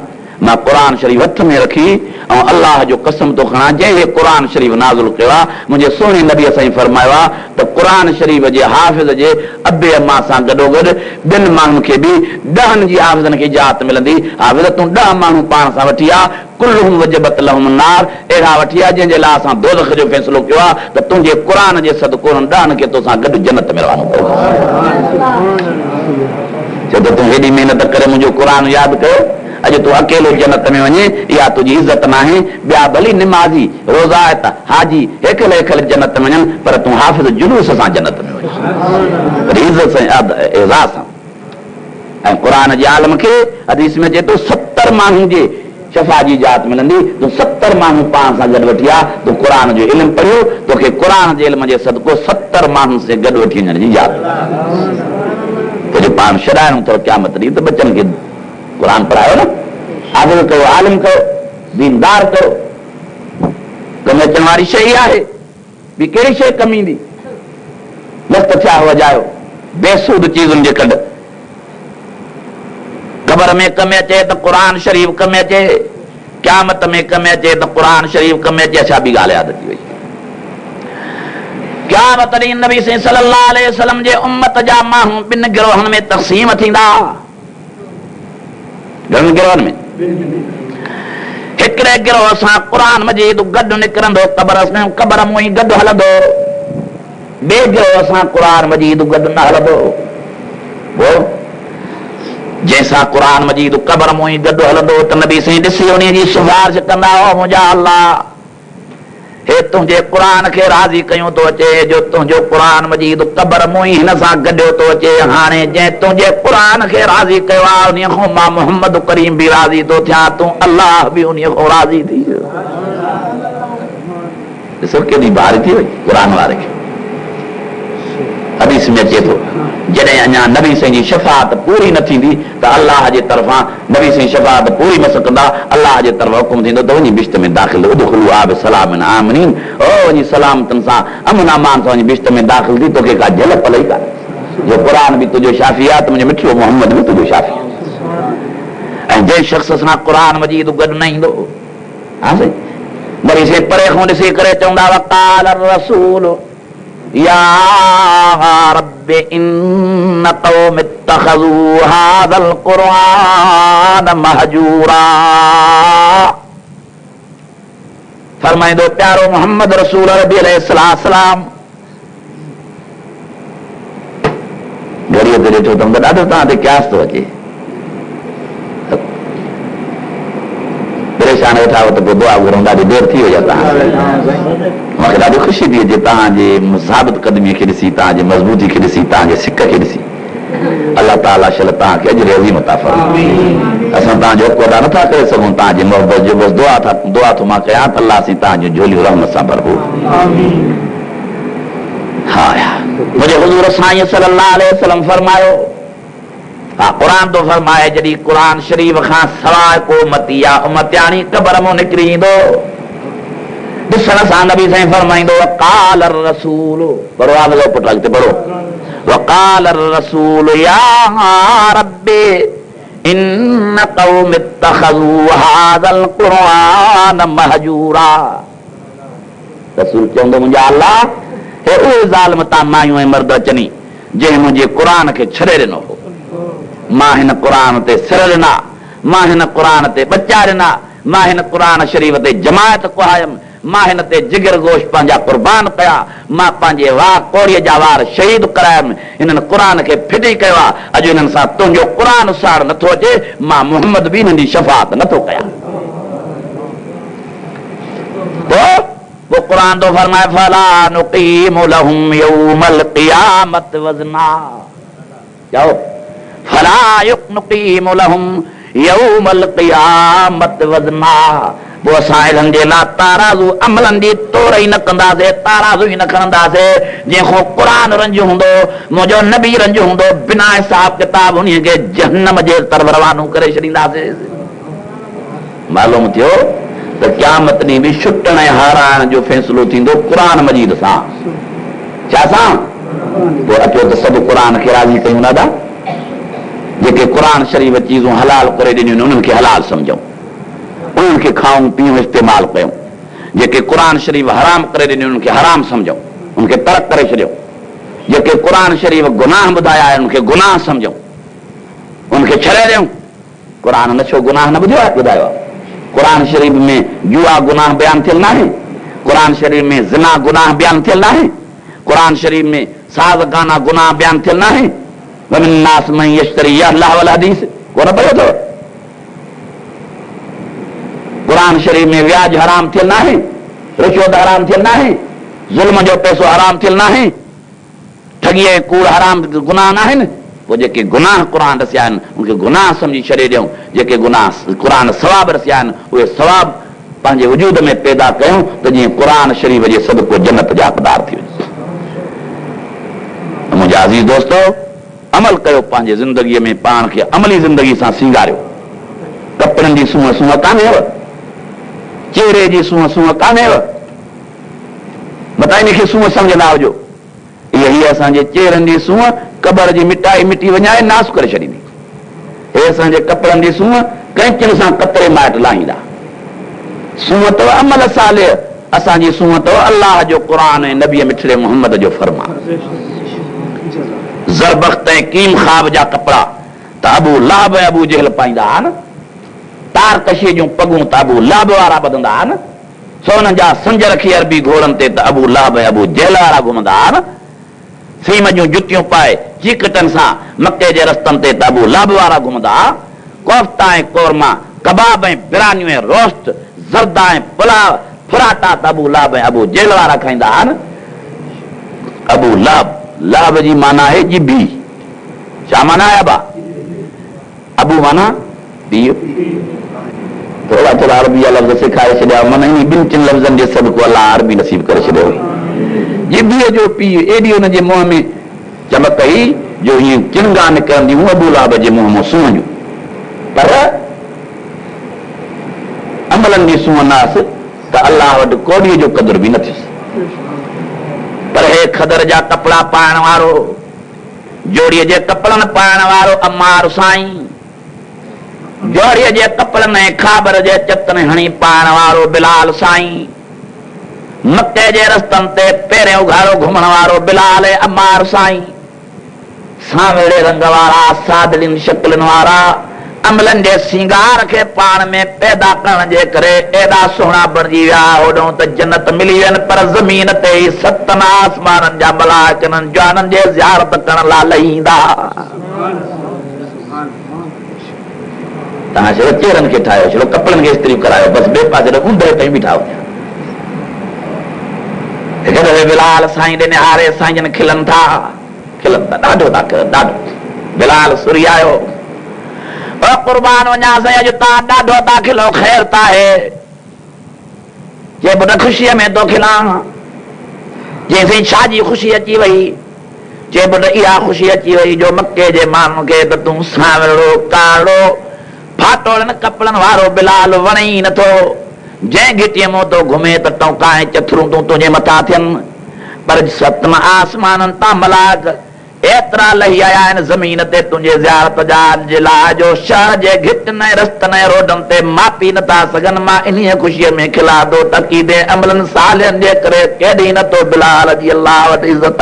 मां क़ुरान शरीफ़ हथ में रखी ऐं अल्लाह जो कसम तो खणा जंहिं क़ुरान शरीफ़ नाज़िल कयो आहे मुंहिंजे सुहिणे नबीअ साईं फरमायो आहे त क़ुरान शरीफ़ जे हाफ़िज़ जे अबे अम्मा सां गॾोगॾु ॿिनि माण्हुनि खे बि 10 जी हाफ़िज़नि खे इजाज़त मिलंदी। हाफ़िज़ तूं 10 माण्हू पाण सां वठी आ कुल्लुहुम वजबत लहुम नार अहिड़ा वठी आ जंहिंजे लाइ असां दोज़ख जो फ़ैसिलो कयो आहे त तुंहिंजे क़ुरान जे सदको 10 खे तोसां गॾु जन्नत में रवानो कयो। छो त तूं हेॾी महिनत करे मुंहिंजो क़ुरान यादि कयो अॼु तूं अकेलो जन्नत में वञे इहा तुंहिंजी इज़त न आहे। ॿिया भली निमाज़ी रोज़ायत हाजी हेखल जन्नत में वञनि पर तूं हाफ़िज़ जुलूस सां जन्नत में वञ पर इज़त सां एज़ाज़ सां। ऐं क़ुरान जे आलम खे हदीस में चए थो 70 माण्हुनि जे शफ़ा जी इजाज़त मिलंदी। तूं 70 माण्हू पाण सां गॾु वठी आ तूं क़ुरान जो इल्मु पढ़ियो तोखे क़ुरान जे इल्म जे सदको 70 माण्हुनि सां गॾु वठी वञण जी इजाज़त तुंहिंजे पाण छॾाइणो अथव क़यामत ॾींहुं त बचनि खे क़ुरान पढ़ायो न आदिल कयो आलिम कयो दीनदार कयो। कम अचण वारी शइ आहे ॿी कहिड़ी शइ कम ईंदी मस्त थिया वॼायो बेसूद चीज़ुनि जे कॾ क़बर में कम अचे त क़ुरान शरीफ़ कम अचे क़यामत में कम अचे त क़ुरान शरीफ़ कम अचे। छा ॿी ॻाल्हि यादि अची वई क़यामत ॾींहुं नबी सल्लल्लाहु अलैहि वसल्लम जे उम्मत जा माण्हू 2 गिरोहनि में तक़सीम थींदा। घणनि गिरोहनि में हिकिड़े गिरोह सां क़ुरान मजीद गॾु निकिरंदो क़बर में गॾु हलंदो ॿिए गिरोह सां क़ुरान मजीद गॾु न हलंदो। जंहिंसां क़ुरान मजीद क़बर में गॾु हलंदो त नबी साईं ॾिसी उन जी सिफ़ारिश कंदा हो मुंहिंजा अल्लाह हे तुंहिंजे क़ुरान खे राज़ी कयूं थो अचे जो तुंहिंजो क़ुरान मजीद क़बर में हिन सां गॾियो थो अचे। हाणे जंहिं तुंहिंजे क़ुरान खे राज़ी कयो आहे उन खां मां मोहम्मद करीम बि राज़ी थो थियां तूं अल्लाह बि उन खां राज़ी थी वियो। ॾिसो केॾी बार थी वई क़ुरान वारे खे। हदीस में अचे थो जॾहिं अञा नबी साईं जी शफ़ाअत पूरी न थींदी त अल्लाह जे तरफ़ां नबी साईं शफ़ाअत पूरी मस कंदा अल्लाह जे तरफ़ां हुकुम थींदो त वञी बिश्त में दाख़िल उदखुलू आब सलामन आमनीन ओ वञी सलामतन सां अमन अमान सां वञी बिश्त में दाख़िल थी तोखे का झल पलई कान्हे जो क़ुरान बि तुंहिंजो शाफ़ी आहे त मुंहिंजो मिठो मोहम्मद बि तुंहिंजो शाफ़ी आहे। ऐं जंहिं शख़्स सां क़ुरान मजीद गॾु न ईंदो हा साईं नबी साईं परे खां ॾिसी करे चवंदा वक़ाल रसूल या रब इन क़ौम इत्तख़ज़ू हाज़ल क़ुरआन महजूरा। फरमाईंदो प्यारो मोहम्मद रसूल रबी अलैहिस्सलाम घड़ीअ ते ॾिठो त ॾाढो तव्हां ते क्यास थो अचे परेशान वेठा हो त पोइ दुआ घुरूं ॾाढी देरि थी वई आहे तव्हां मूंखे ॾाढी ख़ुशी थी अचे तव्हांजे साबित क़दमीअ खे ॾिसी तव्हांजी मज़बूती खे ॾिसी तव्हांजे सिक खे ॾिसी अलाह ताला शल तव्हांखे अजर अज़ीम अता फ़रमाए। असां तव्हांजो हक़ अदा नथा करे सघूं तव्हांजी मोहबत जो बसि दुआ थो मां कयां त अलाह साईं तव्हांजूं झोलियूं रहमत सां भरपूर। हा मुंहिंजे हुज़ूर साईं सल्लल्लाहु अलैहि वसल्लम फरमायो हा क़ुरान तो फरमाए जॾहिं क़ुरान शरीफ़ खां सवाइ को उम्मती या उम्मतियाणी क़बर मां निकिरी ईंदो ॾिसण सां नबी साईं फरमाईंदो वक़ाल रसूल पढ़ो आगे पुट अॻिते पढ़ो वक़ाल रसूल या रब्बी इन क़ौम इत्तख़ज़ू हाज़ल क़ुरआन महजूरा। रसूल चवंदो मुंहिंजा अल्लाह हे उहे ज़ालिम ता मायूं ऐं मर्द अचनी जंहिं मुंहिंजे क़ुरान खे छॾे ॾिनो हो। मां हिन क़ुरान ते सिर ॾिना मां हिन क़ुरान ते ॿचा ॾिना मां हिन क़ुरान शरीफ़ ते जमायत कुहायमि मां हिन ते जिगर गोश पंहिंजा कुर्बान कया मां पंहिंजे वाह कोड़ीअ जा वार शहीद करायमि हिननि क़ुरान खे फिटी कयो आहे। अॼु हिननि सां तुंहिंजो क़ुरान साड़ नथो अचे मां मोहम्मद बि हिननि जी शफ़ाअत नथो कयां। पोइ क़ुरान तो फरमाए फला नुक़ीमु लहुम यौमल क़ियामत वज़ना चओ फला नुक़ीमु लहुम यौमल क़ियामत वज़ना। पोइ असां हिननि जे लाइ ताराज़ू अमलनि जी तोड़ ई न कंदासीं ताराज़ू ई न खणंदासीं जंहिंखां क़ुरान रंज हूंदो मुंहिंजो नबी रंज हूंदो बिना हिसाब किताब उन खे जहन्नम जे तरफ़ रवानो करे छॾींदासीं। मालूम थियो त क़यामत ॾींहुं बि छुटण ऐं हाराइण जो फ़ैसिलो थींदो क़ुरान मजीद सां। छा सां? पोइ अचो त सभु क़ुरान खे राज़ी कयूं दादा जेके क़ुरान शरीफ़ चीज़ूं हलाल करे ॾिनियूं उन्हनि खे हलाल सम्झूं उन्हनि खे खाऊं पीऊं इस्तेमालु कयूं। जेके क़ुर शरीफ़ हराम करे ॾिनी उन्हनि खे हराम सम्झूं, उनखे तर्क करे छॾियूं। जेके क़ुर शरीफ़ गुनाह ॿुधाया आहे उनखे गुनाह सम्झूं, उनखे छॾे ॾियूं। क़ुर न छो गुनाह न ॿुधायो आहे? क़ुर शरीफ़ में जुआ गुनाह बयानु थियल न आहे, क़ुर शरीफ़ में ज़िना गुनाह बयानु थियल न आहे, क़ुर शरीफ़ में साज़ गाना गुनाह बयानु थियल न आहे। वमिन्नास मन यश्तरी अल्लाह वल हदीस कोन पढ़ियो अथव? क़ुर शरीफ़ में व्याज हराम थियल न आहे, रिश्वत हराम थियल न आहे, ज़ुल्म जो पैसो हराम थियल न आहे, ठगी ऐं कूड़ हराम गुनाह न आहिनि। पोइ जेके गुनाह क़ुर रसिया आहिनि उनखे गुनाह सम्झी छॾे ॾियूं। जेके गुनाह क़ुर सवाब रसिया आहिनि उहे सवाब पंहिंजे वजूद में पैदा कयूं त जीअं क़ुर शरीफ़ जे सदको जन्नत जा हक़दार थी वञे। मुंहिंजा अज़ीज़ दोस्तो, अमल कयो पंहिंजे ज़िंदगीअ में, पाण खे अमली ज़िंदगी सां सींगारियो। कपिड़नि जी सूंहं सूंहं कान्हेव, चेहरे जी सूंहं सूंहं कान्हेव, मता इनखे सूंहं सम्झंदा हुजो। इहा असांजे चेहरनि जी सूंहं कबर जी मिटाई मिटी वञाए नास करे छॾींदी। हे असांजे कपिड़नि जी सूंहं कैंचिन सां कतरे माइट लाहींदा। सूंहं अथव अमल साले, असांजी सूंहं अथव अलाह जो क़ुर ऐं नबी मिठड़े मोहम्मद जो फरमान। ज़रबख्त ऐं कीम ख़्वाब जा कपिड़ा त अबू लहब ऐं अबू जहल पाईंदा हुआ न। तार कशीअ जूं पगूं त अबू लहब वारा ॿधंदा हुआ न। सोन जा संज रखी अरबी घोड़नि ते त अबू लहब ऐं अबू जहल वारा घुमंदा हुआ न। सीम जूं जुतियूं पाए चीकटनि सां मके जे रस्तनि ते त अबू लहब वारा घुमंदा हुआ। कोफ्ता ऐं कोरमा, कबाब ऐं बिरयानियूं ऐं रोस्ट, ज़रदा ऐं पुलाव, फुराटा त अबू लहब ऐं अबू जहल वारा खाईंदा हुआ न। अबू लहब, लहब जी माना आहे जिभी। छा माना आहे अबा? अबू माना पीउ। थोड़ा थोड़ा अरबी जा लफ़्ज़ सेखारे छॾिया। माना इन ॿिनि टिनि लफ़्ज़नि जे सदको अलाह अरबी नसीब करे छॾियो। जिभीअ जो पीउ, एॾी हुनजे मुंहं में चमक हुई जो हीअं चिंगा निकिरंदी हुयूं अबू लहब जे मुंहं मां सूंहं जूं। पर अमलनि जी सूंहं नास त अलाह वटि कोड़ीअ जो क़दुरु बि न थियुसि। पर हे खदर जा कपिड़ा पाइण वारो, जोड़ीअ जे कपिड़नि पाइण वारो अमार साईं, जोड़ीअ जे कपिड़नि ऐं खाबर जे चतन हणी पाइण वारो बिलाल साईं, मके जे रस्तनि ते पहिरियों उघाड़ो घुमण वारो बिलाल ऐं अमार साईं, सांवरे रंग वारा, सादड़ियुनि शक्लनि वारा, अमलनि जे सिंगार खे पाण में पैदा करण जे करे एॾा सुहिणा बणिजी विया होॾो त जन्नत मिली वञनि। पर ज़मीन ते ई सतन आसमाननि जा मलाइकनि जाननि जे ज़ियारत करण लाइ लही ईंदा। तव्हां छो चेहरनि खे ठाहियो, छो कपिड़नि खे इस्त्री करायो, बसि ॿिए पासे ऊंदहि ताईं बीठा वञा। हिकु दफ़े बिलाल साईं ॾे निहारे साईं जन खिलनि था, ॾाढो था खिलनि, ॾाढो। बिलाल सुरी आयो, कुर्बान वञा साईं, अॼु तव्हां ॾाढो था खिलो, ख़ैर त आहे? चए पुट ख़ुशीअ में थो खिलां। चई साईं छा जी ख़ुशी अची वई? चए पुट इहा ख़ुशी अची वई जो मके जे माण्हुनि खे त तूं सांवरो, कारो, फाटोड़नि कपिड़नि वारो बिलाल वणे ई नथो। जंहिं घिटीअ मां तो घुमे त टोका ऐं चथरूं तूं तुंहिंजे मथां थियनि। पर सतन आसमाननि तां मलाइक एतिरा लही आया आहिनि ज़मीन ते तुंहिंजे ज़ियारत जे लाइ जो शहर जे घिटनि ऐं रस्तनि ऐं रोडनि ते मापी नथा सघनि। मां इन्हीअ ख़ुशीअ में खिला थो तक़ीदे अमलनि सालनि जे करे केॾी नथो बिलाल जी अलाह वटि इज़त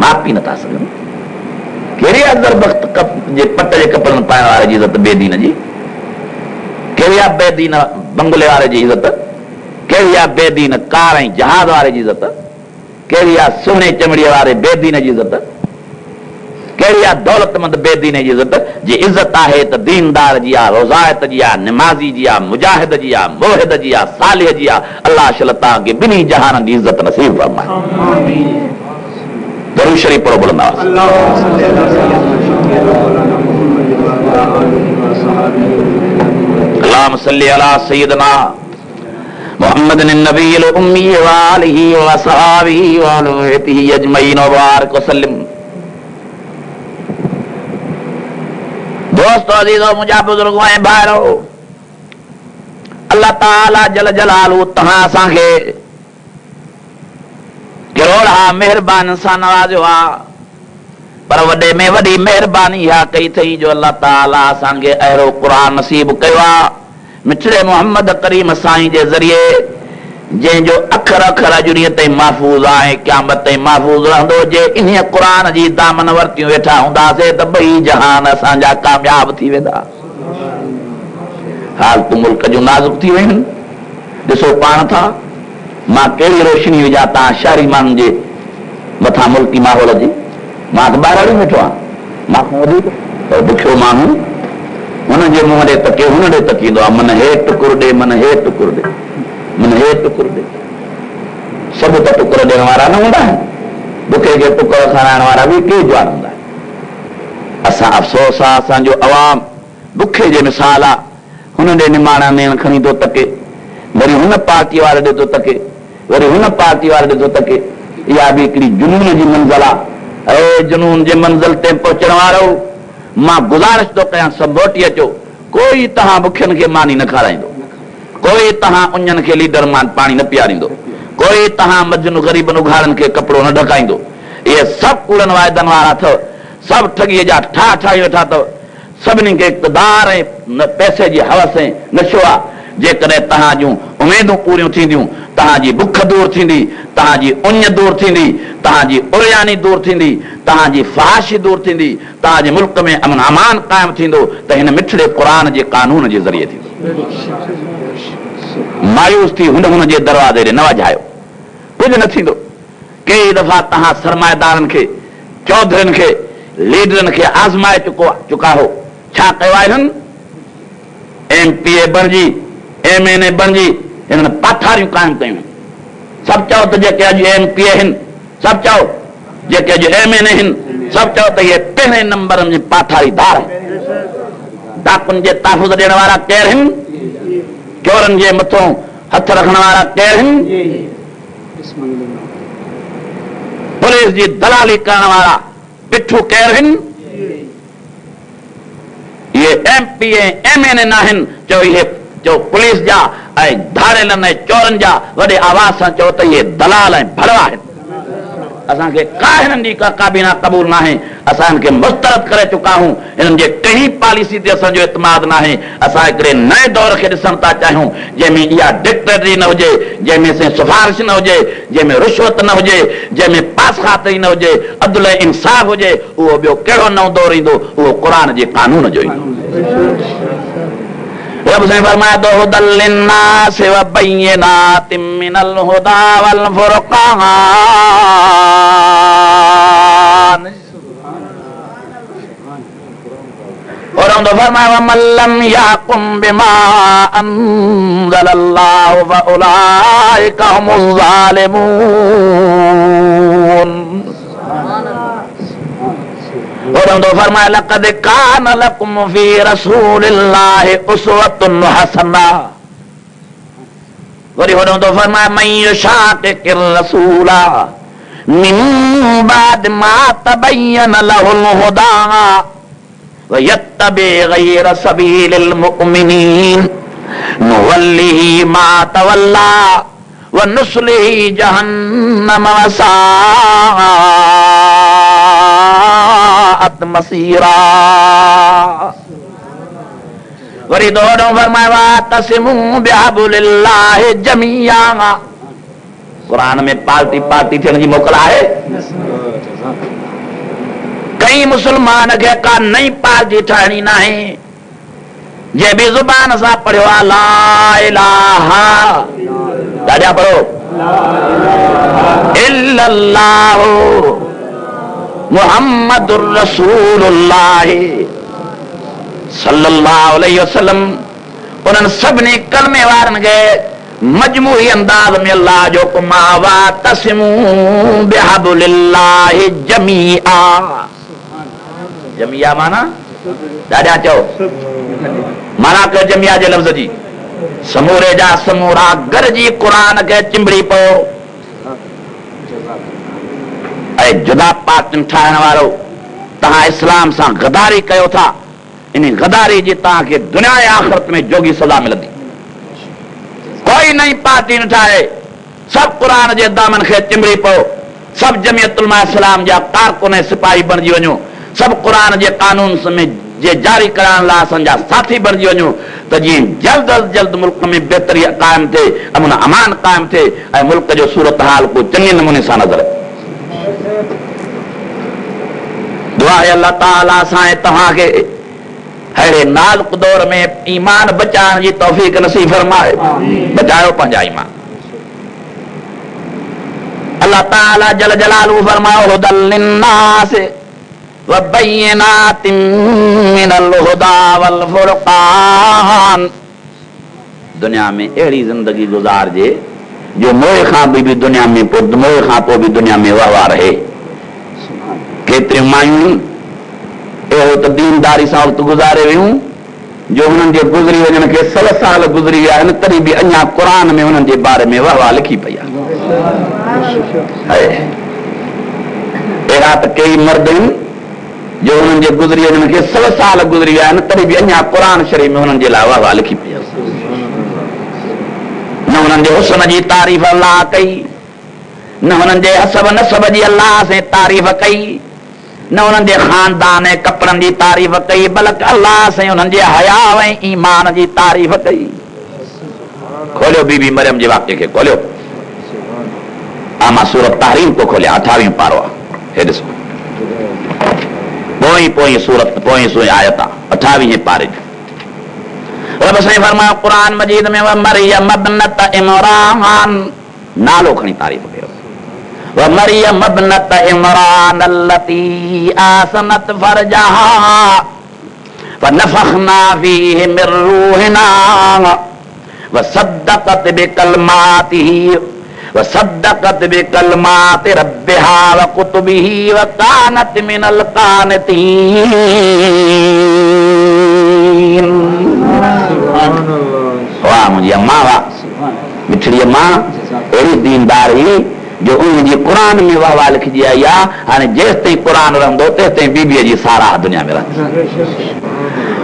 मापी नथा सघनि। कहिड़ी आहे ज़रबख्त जे पट जे कपिड़नि पाइण वारे जी इज़त बेदीन जी? कहिड़ी आहे बेदीन बंगले वारे जी इज़त? कहिड़ी आहे बेदीन कार ऐं जहाज वारे जी इज़त? कहिड़ी आहे सोने चमड़ीअ वारे बेदीन जी इज़त? कहिड़ी आहे दौलतमंद बेदीन जी इज़त? जी इज़त आहे त दीनदार जी आहे, रोज़ायत जी आहे, निमाज़ी जी आहे, मुजाहिद जी आहे, मोहिद जी आहे, सालिह जी आहे। अल्लाह शल तव्हांखे ॿिन्ही जहाननि जी इज़त नसीब फरमाए। दरूद शरीफ पढ़ो बोलंदा अल्लाहुम्मा सल्ली अला सय्यिदना मोहम्मद नबील उम्मी व आलिहि व असहाबिहि व अलैहि अजमईन व बारक वसल्लम। दोस्तों अजीजो मुंहिंजा बुजुर्गो ऐं भाइरो, अल्लाह ताला जल जलालू तव्हां असांखे किरोड़ा महिरबानी सां नवाज़ियो आहे। पर वॾे में वॾी महिरबानी इहा कई अथई जो अलाह ताला असांखे अहिड़ो क़ुर नसीब कयो आहे मिठड़े मोहम्मद करीम साईं जे ज़रिए जंहिंजो अखर अखर अजुड़ीअ ताईं महफ़ूज़ आहे क़यामत ताईं महफ़ूज़ रहंदो जे इन क़ुर जी दामन वरतियूं वेठा हूंदासीं त ॿई जहान असांजा कामयाब थी वेंदा हालतूं मुल्क जूं नाज़ुक थी वियूं आहिनि ॾिसो पाण था मां कहिड़ी रोशनी विझां तव्हां शहरी माण्हुनि जे मथां मुल्की माहौल जी मां त ॿाहिरि हली वेठो आहियां मां वधीक ॾुखियो माण्हू हुनजे मुंहं ॾे तके हुन ॾे तकींदो आहे मन हेठि टुकुर ॾे मन हेठि टुकुर ॾे मन हेठि टुकुर ॾे सभु त टुकुर ॾियण वारा न हूंदा आहिनि बुखे खे टुकुर खाराइण वारा बि के ज्वार हूंदा आहिनि असां अफ़सोस आहे असांजो अवाम बुखे जे मिसाल आहे हुन ॾे निमाणा नेण खणी थो तके वरी हुन पार्टी वारे ॾे थो तके वरी हुन पार्टी वारे ॾे थो तके इहा बि हिकिड़ी जुनून जी मंज़िल आहे अरे जुनून जे मंज़िल ते पहुचण वारो मां गुज़ारिश थो कयां सभु मोटी अचो कोई तव्हां बुखियुनि खे मानी न खाराईंदो कोई तव्हां उञनि खे लीडर मां पाणी न पीआरींदो कोई तव्हां मजनू ग़रीबनि उघाड़नि खे कपिड़ो न ढकाईंदो इहे सभु कूड़नि वाइदनि वारा अथव सभु ठगीअ जा ठाही वेठा अथव सभिनी खे इक़्तिदार ऐं पैसे जी हवस ऐं नशो आहे जेकॾहिं तव्हां जूं उमेदूं पूरियूं थींदियूं तव्हांजी बुख दूर थींदी तव्हांजी उञ दूर थींदी तव्हांजी उरियानी दूर थींदी तव्हांजी फहाशी दूर थींदी तव्हांजे मुल्क में अमन अमान क़ाइमु थींदो त हिन मिठड़े क़ुर जे कानून जे ज़रिए थींदो मायूस थी हुन जे दरवाज़े ॾे न वॼायो कुझु न थींदो कई दफ़ा तव्हां सरमाएदारनि खे चौधरियुनि खे लीडरनि खे आज़माए चुका हो छा कयो आहे हिननि MPA बणिजी MNA बणिजी हिननि पाठारियूं क़ाइमु कयूं सभु चओ त जेके अॼु MPA आहिनि सभु चओ जेके अॼु MNA आहिनि सभु चओ त इहे पहिरें नंबर में पाठारीदार आहिनि डाकुनि जे तहफ़ुज़ ॾियण वारा केरु आहिनि चोरनि जे मथां हथ रखण वारा केरु आहिनि पुलिस जी दलाली करण वारा पिठू केरु आहिनि इहे MPA MNA न आहिनि चओ इहे जो पुलिस जा ऐं धाड़ेलनि ऐं चोरनि जा वॾे आवाज़ सां चओ त इहे दलाल ऐं भड़वा आहिनि असांखे का हिननि जी का काबीना क़बूल न आहे असां हिन खे मुस्तरद करे चुका आहियूं हिननि जे कंहिं पॉलिसी ते असांजो एतमाद न आहे असां हिकिड़े नए दौर खे ॾिसण था चाहियूं जंहिंमें इहा डिक्टेटरी न हुजे जंहिंमें सिफारिश न हुजे जंहिंमें रिश्वत न हुजे जंहिंमें पासखातरी न हुजे अदल ऐं इंसाफ़ हुजे उहो ॿियो कहिड़ो नओं दौर ईंदो उहो क़ुर जे कानून जो ईंदो रब से फरमाया दो हुदल लिन्नास व बय्यिनातिम मिनल हुदा वल फुरक़ान और हम तो फरमाया वमन लम यहकुम बिमा अंज़लल्लाहु फउलाइका हुमुज़ ज़ालिमून और हम तो फरमाया लक़द कान लकुम फी रसूलिल्लाहि उस्वतुन हसना वरी हम तो फरमाया मन युशाक़िक़िर रसूला मिन बाद मा तबय्यन लहुल हुदा व यत्तबि गैर सबीलिल मुमिनीन नुवल्लिही मा तवल्ला व नुस्लिही जहन्नम वसाअत मसीरा वरी दोनों फरमाया तस्मू बिहबलिल्लाहि जमीआ कुरान में पार्टी थियण जी मोकल आहे कई मुसलमान खे का नई पार्टी ठाहिणी न आहे जे बि ज़ुबान सां पढ़ियो आहे ला इलाहा ॾाढा पढ़ो इल्लल्लाहु मुहम्मदुर रसूलुल्लाह सल्लल्लाहु अलैहि वसल्लम उन्हनि सभिनी कलमे वारनि खे मजमूई अंदाज में अल्लाह जो कुमावा तस्मू बिहबलिल्लाहि जमीआ जमीआ माना ॾाढा चओ माना कयो जमीआ जे लफ़्ज़ जी समूरे जा समूरा गॾिजी क़ुरान खे चिंबड़ी पियो ऐं जुदा पार्टियुनि ठाहिण वारो तव्हां इस्लाम सां गदारी कयो था इन गदारी जी तव्हांखे दुनिया ऐं आख़िरत में जोगी सज़ा मिलंदी कोई नई पार्टी न ठाहे सभु क़ुरान जे दामन खे चिंबड़ी पियो सब जमियत उलमा इस्लाम जा कारकुन सिपाही बणिजी वञो, सब कुरान जे कानून में जे जारी कराइण लाइ असांजा साथी बणिजी वञो त जीअं जल्द अज जल्द मुल्क में बेहतरी कायम थिए, अमन अमान कायम थिए ऐं मुल्क जो सूरत हाल को चङे नमूने सां नज़र दुआ है अल्लाह ताला असां तव्हांखे अहिड़े नाज़ुक दौर में ईमान बचाइण जी तौफ़ीक़ नसीब फरमाए। बचायो पंहिंजा ईमान। अल्लाह ताला जल जलालहू फरमायो हुदल लिन्नास व बय्यिनातिन मिनल हुदा वल फुरक़ान। दुनिया में अहिड़ी जिंदगी गुज़ारजे जो मोए खां भी दुनिया में मोए खां पोइ भी दुनिया में वहवा रहे। केतिरियूं मायूं अहिड़ो त दीनदारी सां वक़्तु गुज़ारे वियूं जो हुननि जे गुज़री वञण खे 100 साल गुज़री विया आहिनि, तॾहिं बि अञा क़ुरान में हुननि जे बारे में वाह वाह लिखी पई आहे। अहिड़ा त कई मर्द आहिनि जो हुननि जे गुज़री वञण खे 100 साल गुज़री विया आहिनि, तॾहिं बि अञा क़ुरान शरीफ़ में हुननि जे लाइ वाह वाह लिखी पई आहे। न हुननि जे हुस्न जी तारीफ़ अल्लाह कई, न हुननि जे हसब नसब जी अल्लाह से तारीफ़ कई, न उन्हनि जे ख़ानदान ऐं कपिड़नि जी तारीफ़ कई, बल्कि अल्लाह से उन्हनि जे हया ऐं ईमान जी तारीफ़ कई। खोलियो बीबी मरियम जे वाक़े खे खोलियो। मां सूरत तहरीम को खोलिया 28 पारो आहे। हे ॾिसो पोइ सूरत पोइ आयत आहे 28 पारे जो। रब साईं फरमायो क़ुरान मजीद में व मरियम इब्नत इमरान, नालो खणी तारीफ़ कयो। ومريم ابنة عمران التي آسنت فرجها فنفخنا فيه من روحنا وصدقت بكلمات ربها وكتبه وكانت من القانتين। वाह मुंहिंजी अम्मा, वाह मिठड़ी अम्मा, अहिड़ी दीनदारी जो उनजी क़ुरान में वाह वाह लिखिजी आई आहे। हाणे जेसि ताईं क़ुरान रहंदो तेसि ताईं बीबीअ जी साराह दुनिया में रहंदी।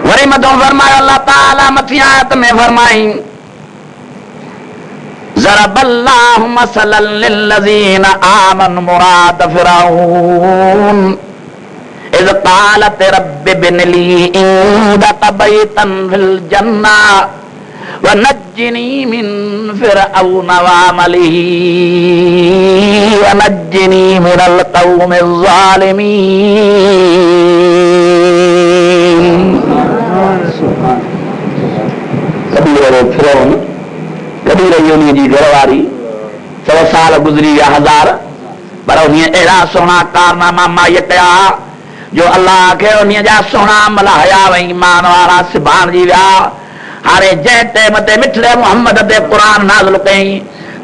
वरी मथां फरमायो अल्लाह ताला मथी आयत में फरमाई ज़रबल्लाहु मसलन लिल्लज़ीना आमनु मुराद फिरऔन is क़ालत rabbi bin Lee इंदक बैतन fill जन्नह वनज्जिनी मिन फिरऔन वअमलिही वनज्जिनी मिनल क़ौमिज़ ज़ालिमीन। कबीर फिरौन, कबीर उन जी घरवारी 100 साल गुज़री विया 1000, पर उन अहिड़ा सुहिणा कारनामा माईअ कया जो अल्लाह खे उन जा सुहिणा अमल हया ऐं ईमान वारा सिबाणिजी विया। हाणे जंहिं टाइम ते मिठड़े मोहम्मद ते क़ुरान नाज़िल कई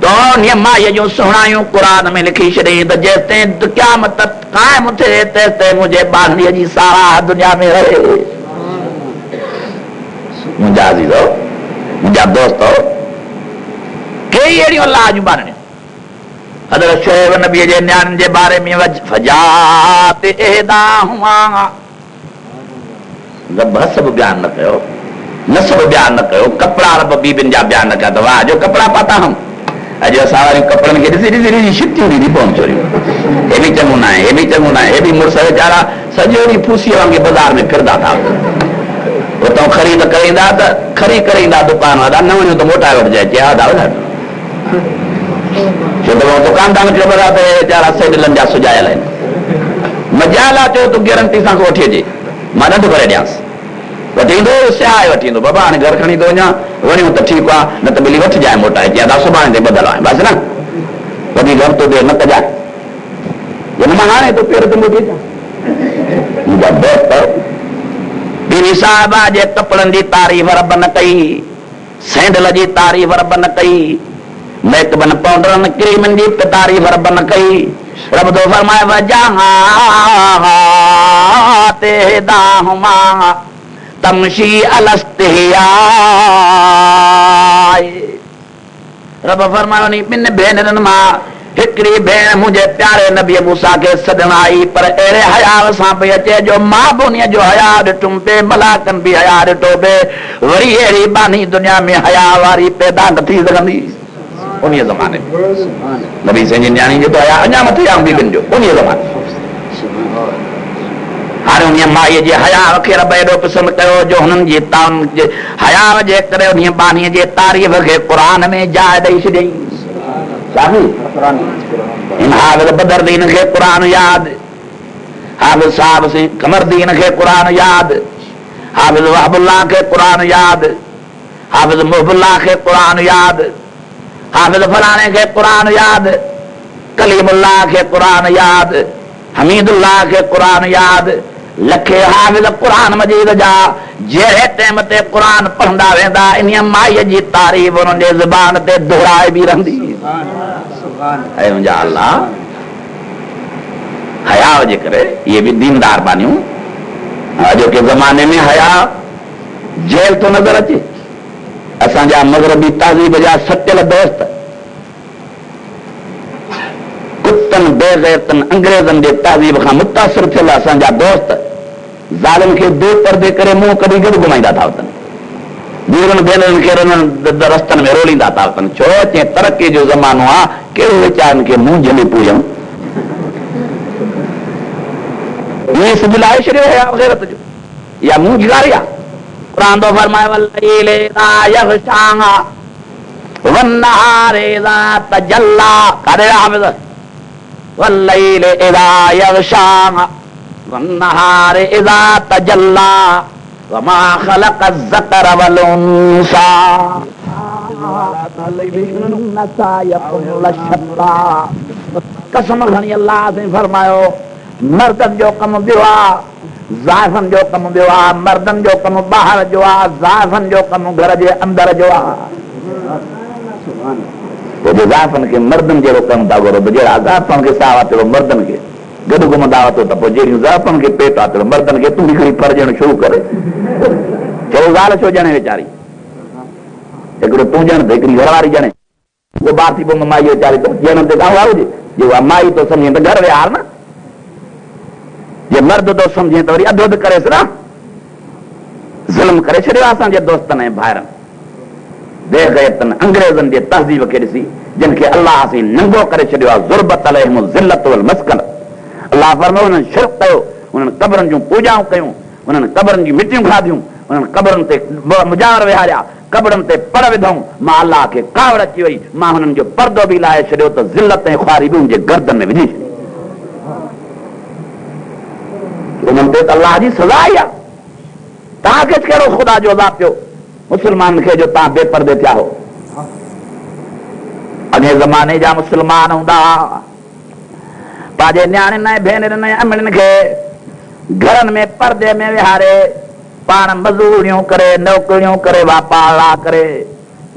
तो उन माईअ जूं सुहिणायूं क़ुरान में लिखी छॾियईं त जेसिताईं क़यामत क़ाइम थिए तेसिताईं मुंहिंजे ॿारड़ीअ जी साराह दुनिया में रहे। मुंहिंजा अज़ीज़ो, मुंहिंजा दोस्तो, कई अहिड़ियूं अल्लाह जूं ॿारड़ियूं हज़रत शुएब नबीअ जे न्याणियुनि जे बारे में फजात एहदाहुमा, रब हसब बयान न कयो, नसब बयान न कयो, कपिड़ा रब बीबियुनि जा बयान न कया त वाह जो कपिड़ा पाता हम। अॼु असां वारियूं कपिड़नि खे ॾिसी ॾिसी शिटियूं ॾींदी पवनि छोरियूं। हे बि चङो न आहे, हे बि चङो न आहे, हे बि मुड़ुस वीचारा सॼो ॾींहुं फूसीअ वांगुरु बाज़ार में फिरंदा था। उतां ख़रीद कराईंदा त खरी कराईंदा दुकान वारा, न वञो त मोटाए वठिजांइ चया था छो त दुकानदार खे ख़बर आहे त वीचारा सैडलनि जा सुजायल आहिनि। मजाल आहे चओ तूं गारंटी सां वठी अचे, मां नंढो करे ॾियांसि, वठी ईंदो सिहाए वठी ईंदो, बाबा हाणे घर खणी थो वञा, वञूं त ठीकु आहे, न त मिली वठिजांइ मोटाए, चया था सुभाणे ते ॿधल आहे बसि न, वधीक हफ़्तो देरि न कजांइ, मां हाणे तो पेर ते मोटी अचां। मुंहिंजा दोस्त बीवी साहिबा जे कपिड़नि जी तारीफ़ रब न कई, सैंडल जी तारीफ़ रब न कई, मेकअपन पाउडरनि क्रीमनि जी तारीफ़ रब न कई। रब तो फरमाए वजाहात एहदाहुमा तमशी अलस्तिया। रब फरमायो नी ॿिनि भेनरनि मां हिकिड़ी भेण मुंहिंजे प्यारे नबी मूसा खे सॾण आई, पर अहिड़े हयाव सां पई अचे जो मां बि उन जो हया ॾिठुमि पे, मलाकनि बि हया ॾिठो पे, वरी अहिड़ी बानी दुनिया में हया वारी पैदा न थी सघंदी। उन ज़माने में नबी साईं जी न्याणी जो तो हया अञा मथे आऊं बीबिन जो उन ज़माने हाणे उन माईअ जे हया खे रब एॾो पसंदि कयो जो हुननि जी हया जे करे उन बानीअ जे तारीफ़ खे क़ुरान में जाइ ॾेई छॾियईं। हाफ़िज़ बदरुद्दीन खे क़ुरान यादि, हाफ़िज़ साहब सिंह कमरुद्दीन खे क़ुरान यादि, हाफ़िज़ वहबुल्लाह खे क़ुरान यादि, हाफ़िज़ मुहबुल्लाह खे क़ुरान यादि, हाफ़िज़ फलाणे खे क़ुरान यादि, कलीमुल्लाह खे क़ुरान यादि, हमीदुल्लाह खे क़ुरान यादि, लखे हाफ़िज़ क़ुरान मजीद जा जहिड़े टाइम ते क़ुरान पढ़ंदा वेंदा इन माईअ जी तारीफ़ उन्हनि जे ज़ुबान ते दोहराए बि रहंदी। ऐं मुंहिंजा अल्लाह हया जे करे इहे बि दीनदार बानियूं। अॼोके ज़माने में हया जेल थो नज़र अचे। असांजा मग़रबी तहज़ीब जा सटियल दोस्त कुतनि बेग़ैरतनि अंग्रेज़नि जे तहज़ीब खां मुतासिर थियल असांजा दोस्त ज़ालिम खे बेपर्दे करे मुंहुं कढी गॾु घुमाईंदा था वठनि, ॿीरनि भेनरुनि खे रस्तनि में रोलींदा था वठनि। छो चए तरक़ी जो ज़मानो आहे, कहिड़ो वीचारनि खे मुंहुं झली पूजऊं। ईअं सिज लाहे छॾियो है गैरत जो, या मुंहुं झिगारी आहे। क़ुरान थो फरमाए वल्लैल इज़ा यग़शा वन्नहार इज़ा तजल्ला। काॾे हाफ़िज़ वल्लैल इज़ा यग़शा वन्नहार इज़ा तजल्ला वमा खलक़ अज़्ज़कर वल उन्सा कसम खणी अल्लाह से फरमायो मर्दनि जो कमु ॿियो आहे, ज़ाइफ़नि जो कमु ॿियो आहे। मर्दनि जो कमु ॿाहिरि जो आहे, ज़ाइफ़नि जो कमु घर जे अंदर जो आहे। ज़ाइफ़नि खे मर्दनि जहिड़ो कमु था घुरो, जहिड़ा ज़ाइफ़नि खे साह आहे मर्दनि खे गॾु घुमंदा वठो त पोइ जहिड़ियूं ज़ाइफ़नि खे पेट आहे मर्दनि खे तूं हिकिड़ी फर ॾियणु शुरू करे। चओ ॻाल्हि छो ॼणे वीचारी, हिकिड़ो तूं ॼण त हिकिड़ी घरवारी ॼणे, उहो ॿार थी पोइ माई वीचारी ॼण ते गांव हुजे जे उहा माई तो सम्झे त घर विहार न, जे मर्द तो सम्झे त वरी अधु अधु करेसि न। ज़ुल्म करे छॾियो असांजे दोस्तनि ऐं भाइरनि बेग़ैरतनि अंग्रेज़नि जे तहज़ीब खे ॾिसी जिन खे अलाह साईं नंगो करे छॾियो आहे। ज़ुर्बत अलैहिम ज़िल्लत वल मस्कन। अलाह फरमायो उन्हनि शिरक कयो, उन्हनि क़बरनि जूं पूॼाऊं कयूं, उन्हनि क़बरनि जूं मिटियूं खाधियूं, उन्हनि क़बरनि ते मुजावर विहारिया, क़बरनि ते पड़ विधऊं। मां अलाह खे कावड़ अची वई, मां हुननि जो पर्दो बि लाहे छॾियो त ज़िल्लत ऐं ख़्वारी बि हुनजे गर्दन में विझी छॾी। उन्हनि ते त अलाह जी सज़ा आई आहे। तव्हांखे कहिड़ो ख़ुदा जो अज़ाब पियो मुस्लमान खे जो तव्हां बेपर्दे थिया हो। अॻे ज़माने जा मुस्लमान हूंदा पंहिंजे न्याणियुनि ऐं भेनरुनि ऐं अमड़ियुनि खे घरनि में पर्दे में विहारे पाण मज़ूरियूं करे नौकरियूं करे वापार करे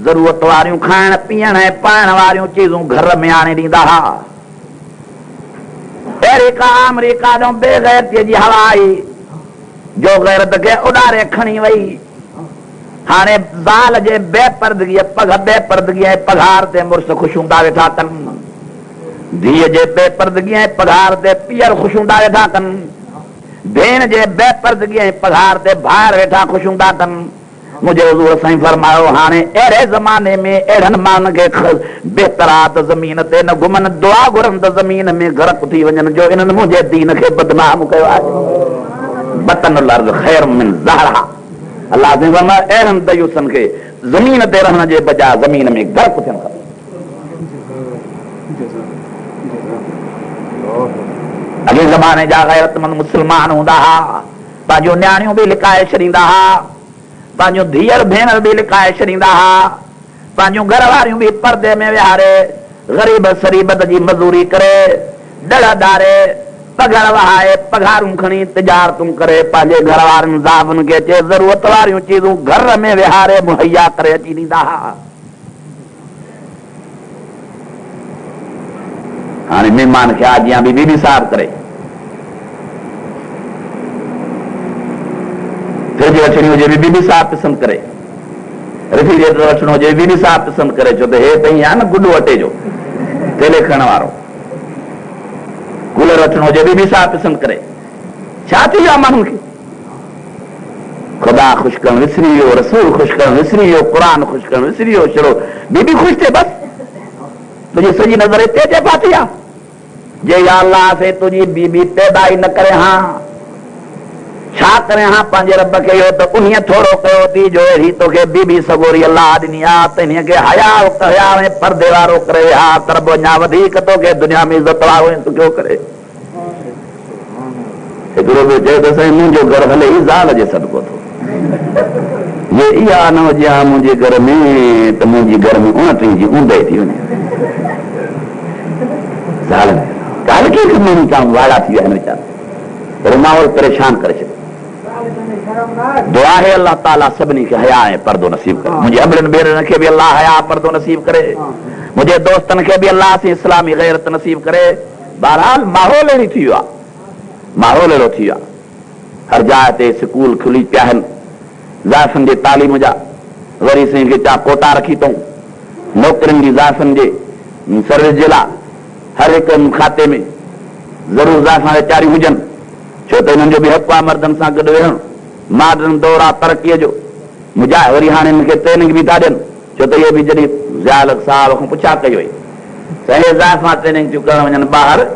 ज़रूरत वारियूं खाइण पीअण ऐं पाइण वारियूं चीज़ूं घर में आणे ॾींदा हुआ। अहिड़ी का अमरीका जो बेग़ैरतीअ जी हवा आई जो गैरत खे उॾारे खणी वई। हाणे ज़ाल जे बेपर्दगीअ ऐं पघार ते मुड़ुस ख़ुशि हूंदा वेठा कनि, धीअ जे बेपर्दगी ऐं पघार ते पीअर ख़ुशि हूंदा वेठा कनि, भेण जे बेपर्दगी ऐं पघार ते भाइर वेठा ख़ुशि हूंदा कनि। मुंहिंजे हुज़ूर साईं फरमायो हाणे अहिड़े ज़माने में अहिड़नि माण्हुनि खे बहितर आहे त ज़मीन ते न घुमनि, दुआ घुरनि त ज़मीन में गरक थी वञनि जो इन्हनि मुंहिंजे दीन खे बदनाम कयो आहे। बतनुल अर्ज़ ख़ैर मिन ज़हरहा। अलाह साईं फरमायो अहिड़नि दयूसनि खे ज़मीन ते रहण जे बजाय ज़मीन में गरक थियणु खपे। अॻे ज़माने जा गैरतमंद मुस्लमान हूंदा हुआ, पंहिंजूं न्याणियूं बि लिकाए छॾींदा हुआ, पंहिंजूं धीअर भेनर बि लिकाए छॾींदा हुआ, पंहिंजूं घर वारियूं बि पर्दे में विहारे ग़रीब सरीबत जी मज़ूरी करे डड़ डारे पघर वहाए पघारूं खणी तिजारतूं करे पंहिंजे घर वारनि ज़ाइफ़ुनि खे अचे ज़रूरत वारियूं चीज़ूं घर में विहारे मुहैया करे अची ॾींदा हुआ। हाणे महिमान खे आजियां बि बीबी साहब करे फ्रिज वठणी हुजे बि बीबी साहब पसंदि करे, रेफ्रिजरेटर वठणो हुजे बीबी साहब पसंदि करे, छो त हे त ईअं आहे न गुॾो अटे जो तेले खणण वारो। कूलर वठणो हुजे बीबी साहब पसंदि करे। छा थी वियो आहे माण्हुनि खे? ख़ुदा ख़ुशि करणु विसरी वियो, रसूल ख़ुशि करणु विसरी वियो, क़ुर ख़ुशि करणु विसरी वियो, छड़ो बीबी ख़ुशि थिए बसि। तुझी सॼी नज़र हिते अचे फाथी आहे जे या अल्लाह से तुझी बीबी पैदा ई न करे हां छा करे हां पंहिंजे रब खे इहो त उन थोरो कयो थी जो अहिड़ी तोखे बीबी सगोरी अल्लाह ॾिनी आहे त हिन खे हया में परदे वारो करे हा तरब अञा वधीक तोखे दुनिया में इज़त वारो तूं कयो करे हिकिड़ो ॿियो चयो त साईं मुंहिंजो घर हले ई ज़ाल जे सदको थो जे इहा न हुजे हा मुंहिंजे घर में त मुंहिंजी घर में 29 जी ऊंदहि थी वञे ज़ाल ॻाल्हि कीअं कंदा आहिनि वाड़ा थी विया आहिनि वीचारा पर माहौल परेशान करे छॾियो दुआ है अल्लाह ताला सभिनी खे हया ऐं पर्दो नसीब करे मुंहिंजे अबड़नि भेनरनि खे बि अल्लाह हया पर्दो नसीब करे मुंहिंजे दोस्तनि खे बि अल्लाह से इस्लामी गैरत नसीब करे बहरहाल माहौल अहिड़ी थी वियो आहे माहौल अहिड़ो थी वियो आहे हर जाइ ते स्कूल खुली पिया आहिनि ज़ाइफ़ुनि जे तालीम जा वरी साईं खे कोटा रखी अथऊं नौकरियुनि जी ज़ाइफ़ुनि जे सर्विस जे लाइ हर हिकु खाते में ज़रूरु ज़ाइफ़ां वीचारियूं हुजनि छो त हिननि जो बि हक़ आहे मर्दनि सां गॾु वेहणु मॉडर्न दौर आहे तरक़ीअ जो मुजाहि वरी हाणे हिनखे ट्रेनिंग बि था ॾियनि छो त इहे बि जॾहिं ज़ाल साहब खां पुछा कई हुई त इहे ज़ाइफ़ां ट्रेनिंग थियूं करणु वञनि ॿाहिरि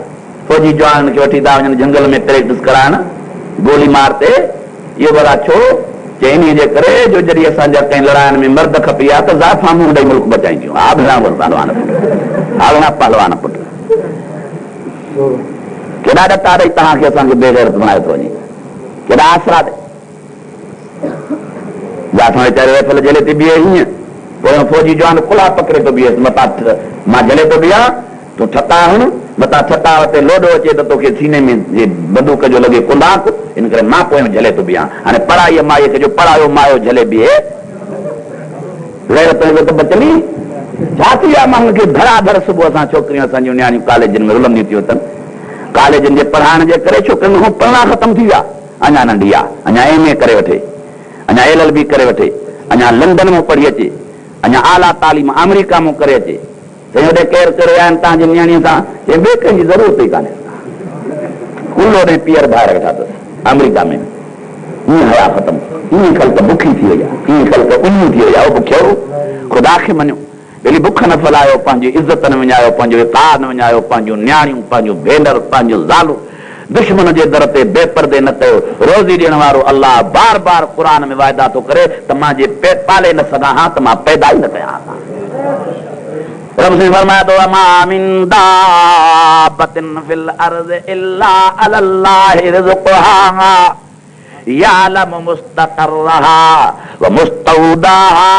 फौजी जवाननि खे वठी था वञनि झंगल में प्रैक्टिस कराइण गोली मार ते इहो भला छो चए इन जे करे जो जॾहिं असांजा कंहिं लड़ाइनि में मर्द खपी आहे त ज़ाइफ़ां मुंहुं ॾेई मुल्क बचाईंदियूं हा भेणा पहलवान पुट हा भेणा पहलवान पुट केॾा ॾटा ॾेई तव्हांखे असांखे बेगैरत बणाए थो वञे केॾा आसरा ॾे ज़ाइफ़ां वीचारे वेफल जले ते बीहे हीअं पोइ फौजी जवान कुला पकड़े थो बीहेसि मथां मां जले थो बीहां तूं ठता हण मथां ठता ते लोॾो अचे त तोखे सीने में बंदूक जो लॻे कुंडाक इन करे मां पोइ जले थो बीहां हाणे पढ़ाईअ माईअ खे जो पढ़ायो मायो जले बीहे त बचली छा थी वियो आहे माण्हुनि खे धड़ाधड़ सुबुह असां छोकिरियूं असांजियूं नियाणियूं कॉलेजनि में रुलंदियूं थियूं अथनि कॉलेजनि जे पढ़ाइण जे करे छोकिरियुनि खां पढ़णा ख़तम थी विया अञा नंढी आहे अञा MA करे वठे अञा LLB करे वठे अञा लंडन में पढ़ी अचे अञा आला तालीम अमेरिका में करे अचे साईं होॾे केरु करे आया आहिनि तव्हांजी नियाणीअ सां चए ॿिए कंहिंजी ज़रूरत ई कान्हे कुल होॾे पीअर ॿाहिरि वेठा अथसि अमेरिका में ईअं हया ख़तमु ईअं ख़ल्क बुखी थी वई आहे ईअं ख़ल्क उञी थी वई आहे उहो बुखियो ख़ुदा खे मञियो भली बुख न फैलायो पंहिंजी इज़त न विञायो पंहिंजो विकार न विञायो पंहिंजूं नियाणियूं पंहिंजूं भेनर पंहिंजूं ज़ालूं दुश्मन जे दर ते बेपर्दे न कयो रोज़ी ॾियण वारो अल्लाह बार बार क़ुर में वाइदा थो करे त मां जे पाले न सघां हा त मां पैदा ई न कयां रब से फरमाए थो मा मिन दाब्बतिन फिल अर्ज़ इल्ला अलल्लाहि रिज़्क़ुहा यालमु मुस्तक़र्रहा व मुस्तौदाहा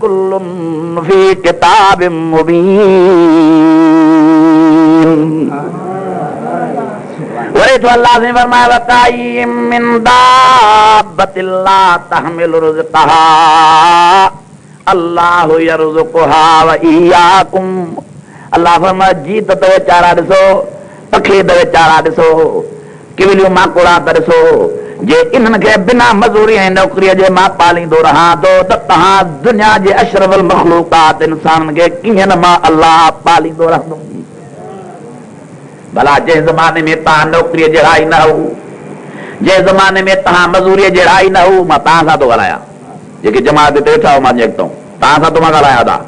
कुल्लुन फी किताबिम मुबीन वरी तो अल्लाह से फरमाया वकाई मिन दाब्बतिन ला तहमिलु रिज़्क़हा अल्लाहु यरज़ुकुहा व इय्याकुम अल्लाह फरमाया जी त वीचारा ॾिसो पखी त वीचारा ॾिसो किवलियूं माकोड़ा त ॾिसो जे इन्हनि खे बिना मज़ूरी ऐं नौकरीअ जे मां पालींदो रहां थो त तव्हां दुनिया जे अशरफुल मखलूकात इंसाननि खे कीअं न मां अल्लाह पालींदो रहंदुमि भला जंहिं ज़माने में तव्हां नौकरीअ जहिड़ा ई न हो जंहिं ज़माने में तव्हां मज़ूरीअ जहिड़ा ई न हो मां तव्हां सां थो ॻाल्हायां जेके जमात ते वेठा हो मां जेको तव्हां सां थो मां ॻाल्हायां था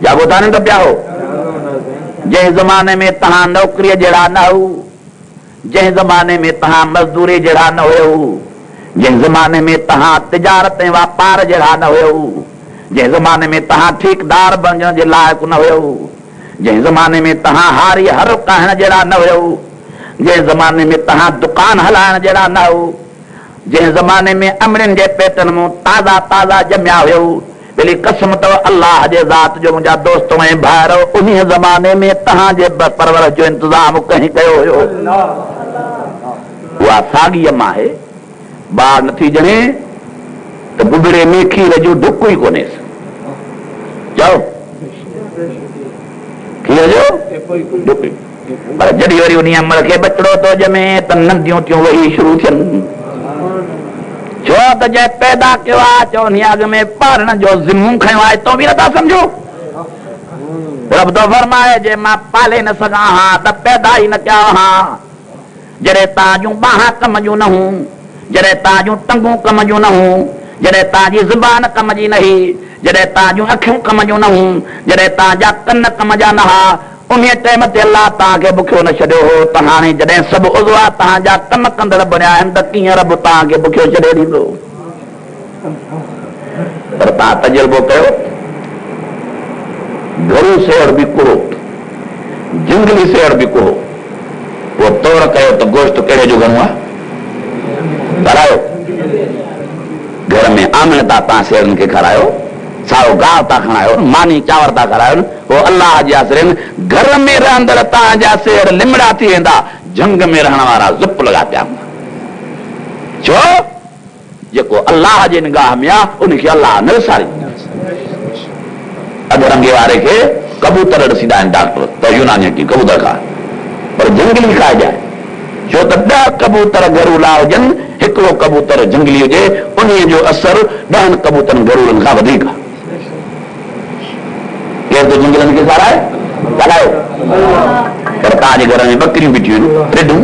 जागो ताने त पिया हो जंहिं ज़माने में तव्हां नौकरीअ जहिड़ा न हो जंहिं ज़माने में तव्हां मज़दूरी जहिड़ा न हुयो जंहिं ज़माने में तव्हां तिजारत ऐं वापार जहिड़ा न हुयो जंहिं ज़माने में तव्हां ठीकदार बणजण जे लाइक़ु न हुयो जंहिं ज़माने में तव्हां हारी हर कहण जहिड़ा न हुयो जंहिं ज़माने में तव्हां दुकान हलाइण जहिड़ा न हो जंहिं ज़माने में अमड़ियुनि जे पेटनि में ताज़ा ताज़ा ॼमिया हुयो भली कसम अथव अल्लाह जे ज़ात जो मुंहिंजा दोस्त ऐं भाइरो उन ज़माने में तव्हांजे परवरिश जो इंतज़ाम कंहिं कयो हुयो उहा साॻीअ मां आहे ॿार नथी ॼणे त बुबड़े में खीर जो ढुक ई कोन्हेसि चओ खीर जो ढुक पर जॾहिं वरी उन अमल खे बचड़ो थो ॼमे त नंढियूं थियूं वही शुरू थियनि छो त जंहिं पैदा कयो आहे चवनि अॻ में पालण जो ज़िम्मो खयो आहे तो बि नथा सम्झो रब थो फरमाए जे मां पाले न सघां हा त पैदा ई न कया हा जॾहिं तव्हां जूं ॿाहां कम जूं न हूं जॾहिं तव्हां जूं टंगूं कम जूं न हूं जॾहिं तव्हांजी ज़ुबान कम जी न हुई, जॾहिं तव्हांजूं अखियूं कम जूं न हुयूं, जॾहिं तव्हांजा कन कम जा न हुआ, उन टाइम ते अल्लाह तव्हांखे बुखियो न छॾियो हो। त हाणे जॾहिं सभु उज़वा तव्हांजा कम कंदड़ बणिया आहिनि त कीअं रब तव्हांखे बुखियो छॾे ॾींदो? पर तव्हां तजुर्बो कयो, घरू सेड़ बि कुड़ो, जंगली सेड़ बि कुड़ो, उहो तोड़ कयो त गोश्त कहिड़े जो घणो आहे? खारायो। घर में आमण था तव्हां सेड़नि खे खारायो, सारो गाह था खणायो, मानी चांवर था खारायो, उहो अलाह जा सेड़। घर में रहंदड़ तव्हांजा सेड़ लिमड़ा थी वेंदा, जंग में रहण वारा ज़ुप लॻा पिया हूंदा। छो? जेको अलाह जे निगाह में आहे उनखे अलाह न विसारींदो। अधरंगे वारे खे कबूतर ॾिसींदा आहिनि डॉक्टर त यूनानी की कबूतर खा, पर जंगली खाइजाए। छो त 10 कबूतर घरूला हुजनि, हिकिड़ो कबूतर जंगली हुजे, उन जो असरु 10 कबूतरनि घरूलनि खां वधीक आहे। केरु त जंगलनि खे खाराए ॻाल्हायो, पर तव्हांजे घर में ॿकरियूं बीठियूं आहिनि, टिडूं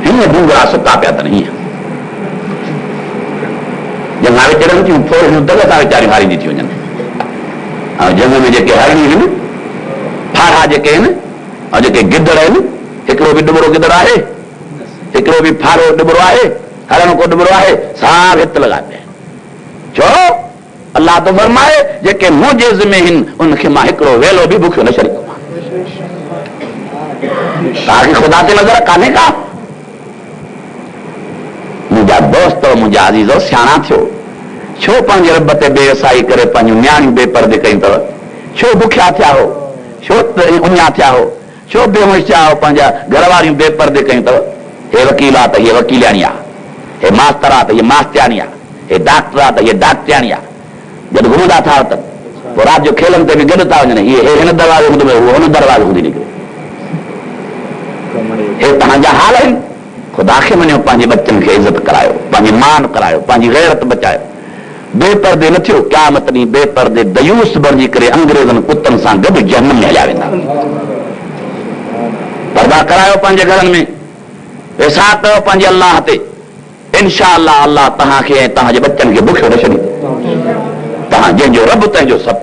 हीअं डूंगरा सुका पिया अथनि, हीअं जंगा में चढ़नि थियूं, थोरियूं दग सां वीचारियूं हारींदी थी वञनि। ऐं जंग में जेके हरणियूं आहिनि, फाड़ा जेके आहिनि, ऐं जेके गिदड़ आहिनि, हिकिड़ो बि डुबरो गिदड़ आहे, हिकिड़ो बि फाड़ो डुबरो आहे, हरण को डुबरो आहे, साफ़ हित लॻा पिया। छो? अलाह तो फरमाए जेके मुंहिंजे ज़िमे आहिनि उनखे मां हिकिड़ो वेलो बि बुखियो न छॾींदो। तव्हांखे ख़ुदा ते नज़र कान्हे का? मुंहिंजा दोस्त, मुंहिंजा अज़ीज़ो सियाणा थियो, छो पंहिंजे रब ते बेवसाई करे पंहिंजूं नियाणियूं बेपर्दे कयूं अथव? छो बुखिया थिया हो? छो उञा थिया हो? छो बेहोश थिया हो? पंहिंजा घर वारियूं बेपर्दे कयूं अथव? हे वकील आहे त हीअ वकीलाणी आहे, हे मास्तर आहे त हीअ मास्तियाणी आहे, हे डॉक्टर आहे त हीअ डॉक्टरियाणी आहे। जॾहिं घुमंदा था अथनि, पोइ राति जो खेलनि ते बि गॾु था वञनि, हीअ हिन दरवाज़े हूंदो, उहो हुन दरवाज़े हूंदी निकिरे। हे तव्हांजा हाल आहिनि। ख़ुदा खे मञियो, पंहिंजे बच्चनि खे इज़त करायो, पंहिंजी मान करायो, पंहिंजी गैरत बचायो। बेपर्दे न थियो, क़यामत ॾींहुं बेपर्दे दयूस बणिजी करे अंग्रेज़नि कुतनि सां गॾु जहन्नम में हलिया वेंदा। पर्दा करायो पंहिंजे घरनि में, वेसा कयो पंहिंजे अलाह ते। इनशा अलाह अलाह तव्हांखे ऐं तव्हांजे बच्चनि खे बुखियो न छॾींदो। तव्हां जंहिंजो रब तंहिंजो सभु।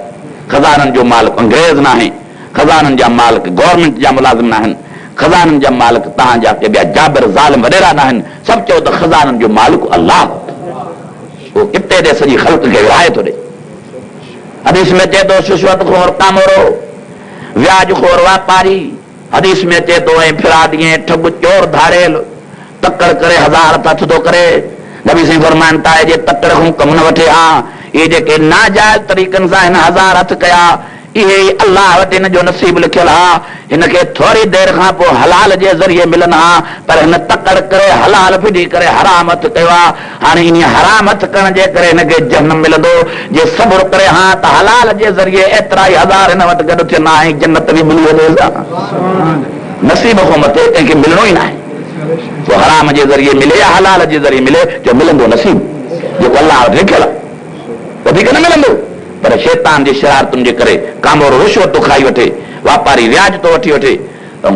खज़ाननि जो मालिक अंग्रेज़ न आहे, खज़ाननि जा मालिक गवर्नमेंट जा मुलाज़िम न आहिनि, खज़ाननि जा मालिक तव्हांजा के ॿिया जाबिर ज़ालिम वॾेरा न आहिनि। सभु चओ त खज़ाननि जो मालिक अलाह, वो किते दे सॼी ख़ल्क़ खे विराए थो ॾे। हदीस में अचे थो रिश्वत खोर कामोरो, व्याज खोर वापारी, हदीस में अचे थो ऐं फिराडीअ ठग चोर धाड़ेल, तकड़ करे 1000 हथ थो करे। नबी साईं फरमाइनि था जे तकड़ खां कमु न वठे हा, इहे जेके नाजाइज़ तरीक़नि सां हिन 1000 हथ कया, इहे अलाह वटि हिन जो नसीब लिखियल हा। हिनखे थोरी देरि खां पोइ हलाल जे ज़रिए मिलनि हा, पर हिन तकड़ करे हलाल फिटी करे हराम हथ कयो आहे। हाणे इन हराम हथ करण जे करे हिनखे जन्नत मिलंदो। जे सब्र करे हा त हलाल जे ज़रिए एतिरा ई 1000 हिन वटि गॾु थियनि हा, ऐं जन्नत बि मिली वञे। नसीब खां मथे कंहिंखे मिलणो ई न आहे। पोइ हराम जे ज़रिए मिले या हलाल जे ज़रिए मिले, जो मिलंदो नसीब जेको अलाह वटि लिखियल आहे, वधीक न मिलंदो। पर शैतान जी शरारतुनि जे करे कामोरो रिश्वत थो खाई वठे, वापारी व्याज थो वठी वठे,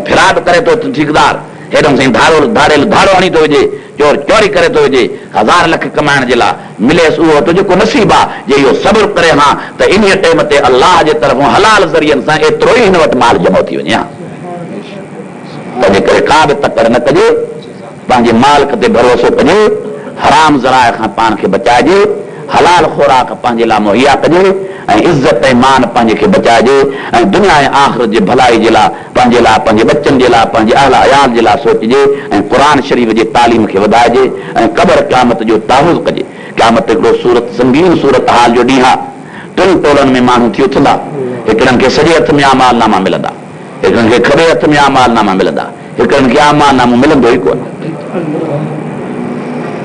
फिराड करे थो ठीकदार, हेॾो साईं धाड़ेल धाड़ो हणी थो विझे, चोर चोरी करे थो विझे 1000 लख कमाइण जे लाइ। मिलेसि उहो त जेको नसीब आहे, जे इहो सब्र करे हा त इन टाइम ते अलाह जे तरफ़ां हलाल ज़रियनि सां एतिरो ई हिन वटि माल जमो थी वञे हा। तंहिंजे करे का बि तकड़ न कजे, पंहिंजे मालिक ते भरोसो कजे, हराम ज़राए खां पाण खे बचाइजे, हलाल खुराक पंहिंजे लाइ मुहैया कजे, ऐं इज़त ऐं मान पंहिंजे खे बचाइजे, ऐं दुनिया ऐं आख़िरत जे भलाई जे लाइ पंहिंजे लाइ, पंहिंजे बच्चनि जे लाइ, पंहिंजे अहल अयाल जे लाइ सोचिजे, ऐं क़ुर शरीफ़ जे तालीम खे वधाइजे, ऐं क़बर क़यामत जो ताहुज़ कजे। क़यामत हिकिड़ो सूरत संगीन सूरत हाल जो ॾींहुं आहे। 3 टोलनि में माण्हू थी उथंदा, हिकिड़नि खे सॼे हथ में अमालनामा मिलंदा, हिकिड़नि खे खॿे हथ में अमालनामा मिलंदा, हिकिड़नि खे अमालनामो मिलंदो ई कोन।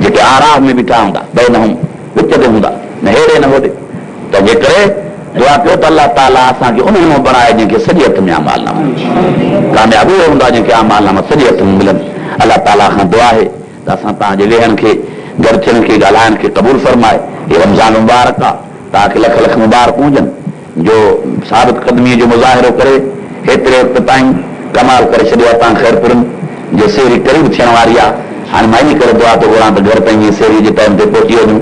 जेके आराम में बीठा हूंदा, बैनहुम विच ते हूंदा, न हेॾे न होॾे। तंहिंजे करे दुआ कयो त अलाह ताला असांखे उन नमूने बणाए जंहिंखे सॼे हथ में अमालनामा, कामयाबी उहो हूंदा जंहिंखे अमालनामा सॼे हथ में मिलनि। अलाह ताला खां दुआ आहे त असां तव्हांजे वेहण खे, घर थियण खे, ॻाल्हाइण खे क़बूल फरमाए। हे रमज़ान मुबारक आहे, तव्हांखे लख लख मुबारक हुजनि, जो साबित क़दमीअ जो मुज़ाहिरो करे हेतिरे वक़्त ताईं कमाल करे छॾियो आहे। तव्हां ख़ैरपुरनि जो सेरी करीब थियण वारी आहे। हाणे मां इन करे दुआ थो घुरां त घर पंहिंजी सेरी जे टाइम ते पहुची वञूं।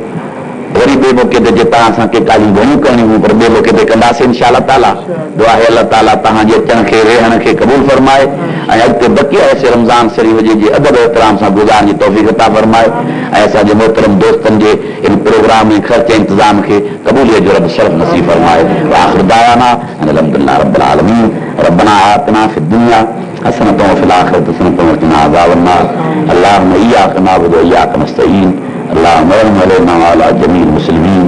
वरी वरी ॿिए मौक़े ते जे तव्हां असांखे कालियूं घणियूं करणियूं पर ॿिए मौक़े ते कंदासीं इंशाअल्लाह ताला। दुआ आहे अल्लाह ताला तव्हांजे अचण खे रहण खे क़बूल फरमाए ऐं अॻिते बक़िया ऐसे रमज़ान शरीफ़ जे अदब एतिराम सां गुज़ारण जी तौफ़ीक़ अता फरमाए ऐं असांजे मोहतरम दोस्तनि जे इन प्रोग्राम में ख़र्च इंतज़ाम खे क़बूलियत जो रब शरफ़ नसीब फरमाए। आख़िर दावाना अल्हम्दुलिल्लाह रब्बिल आलमीन। रब्बना आतिना फिद दुनिया हसनतन व फिल आखिरति हसनतन व क़िना अज़ाबन्नार। अल्लाहुम्मा इय्याका नअबुदु व इय्याका नस्तईन। अल्लाहुम्मा अला जमील मुस्लिमीन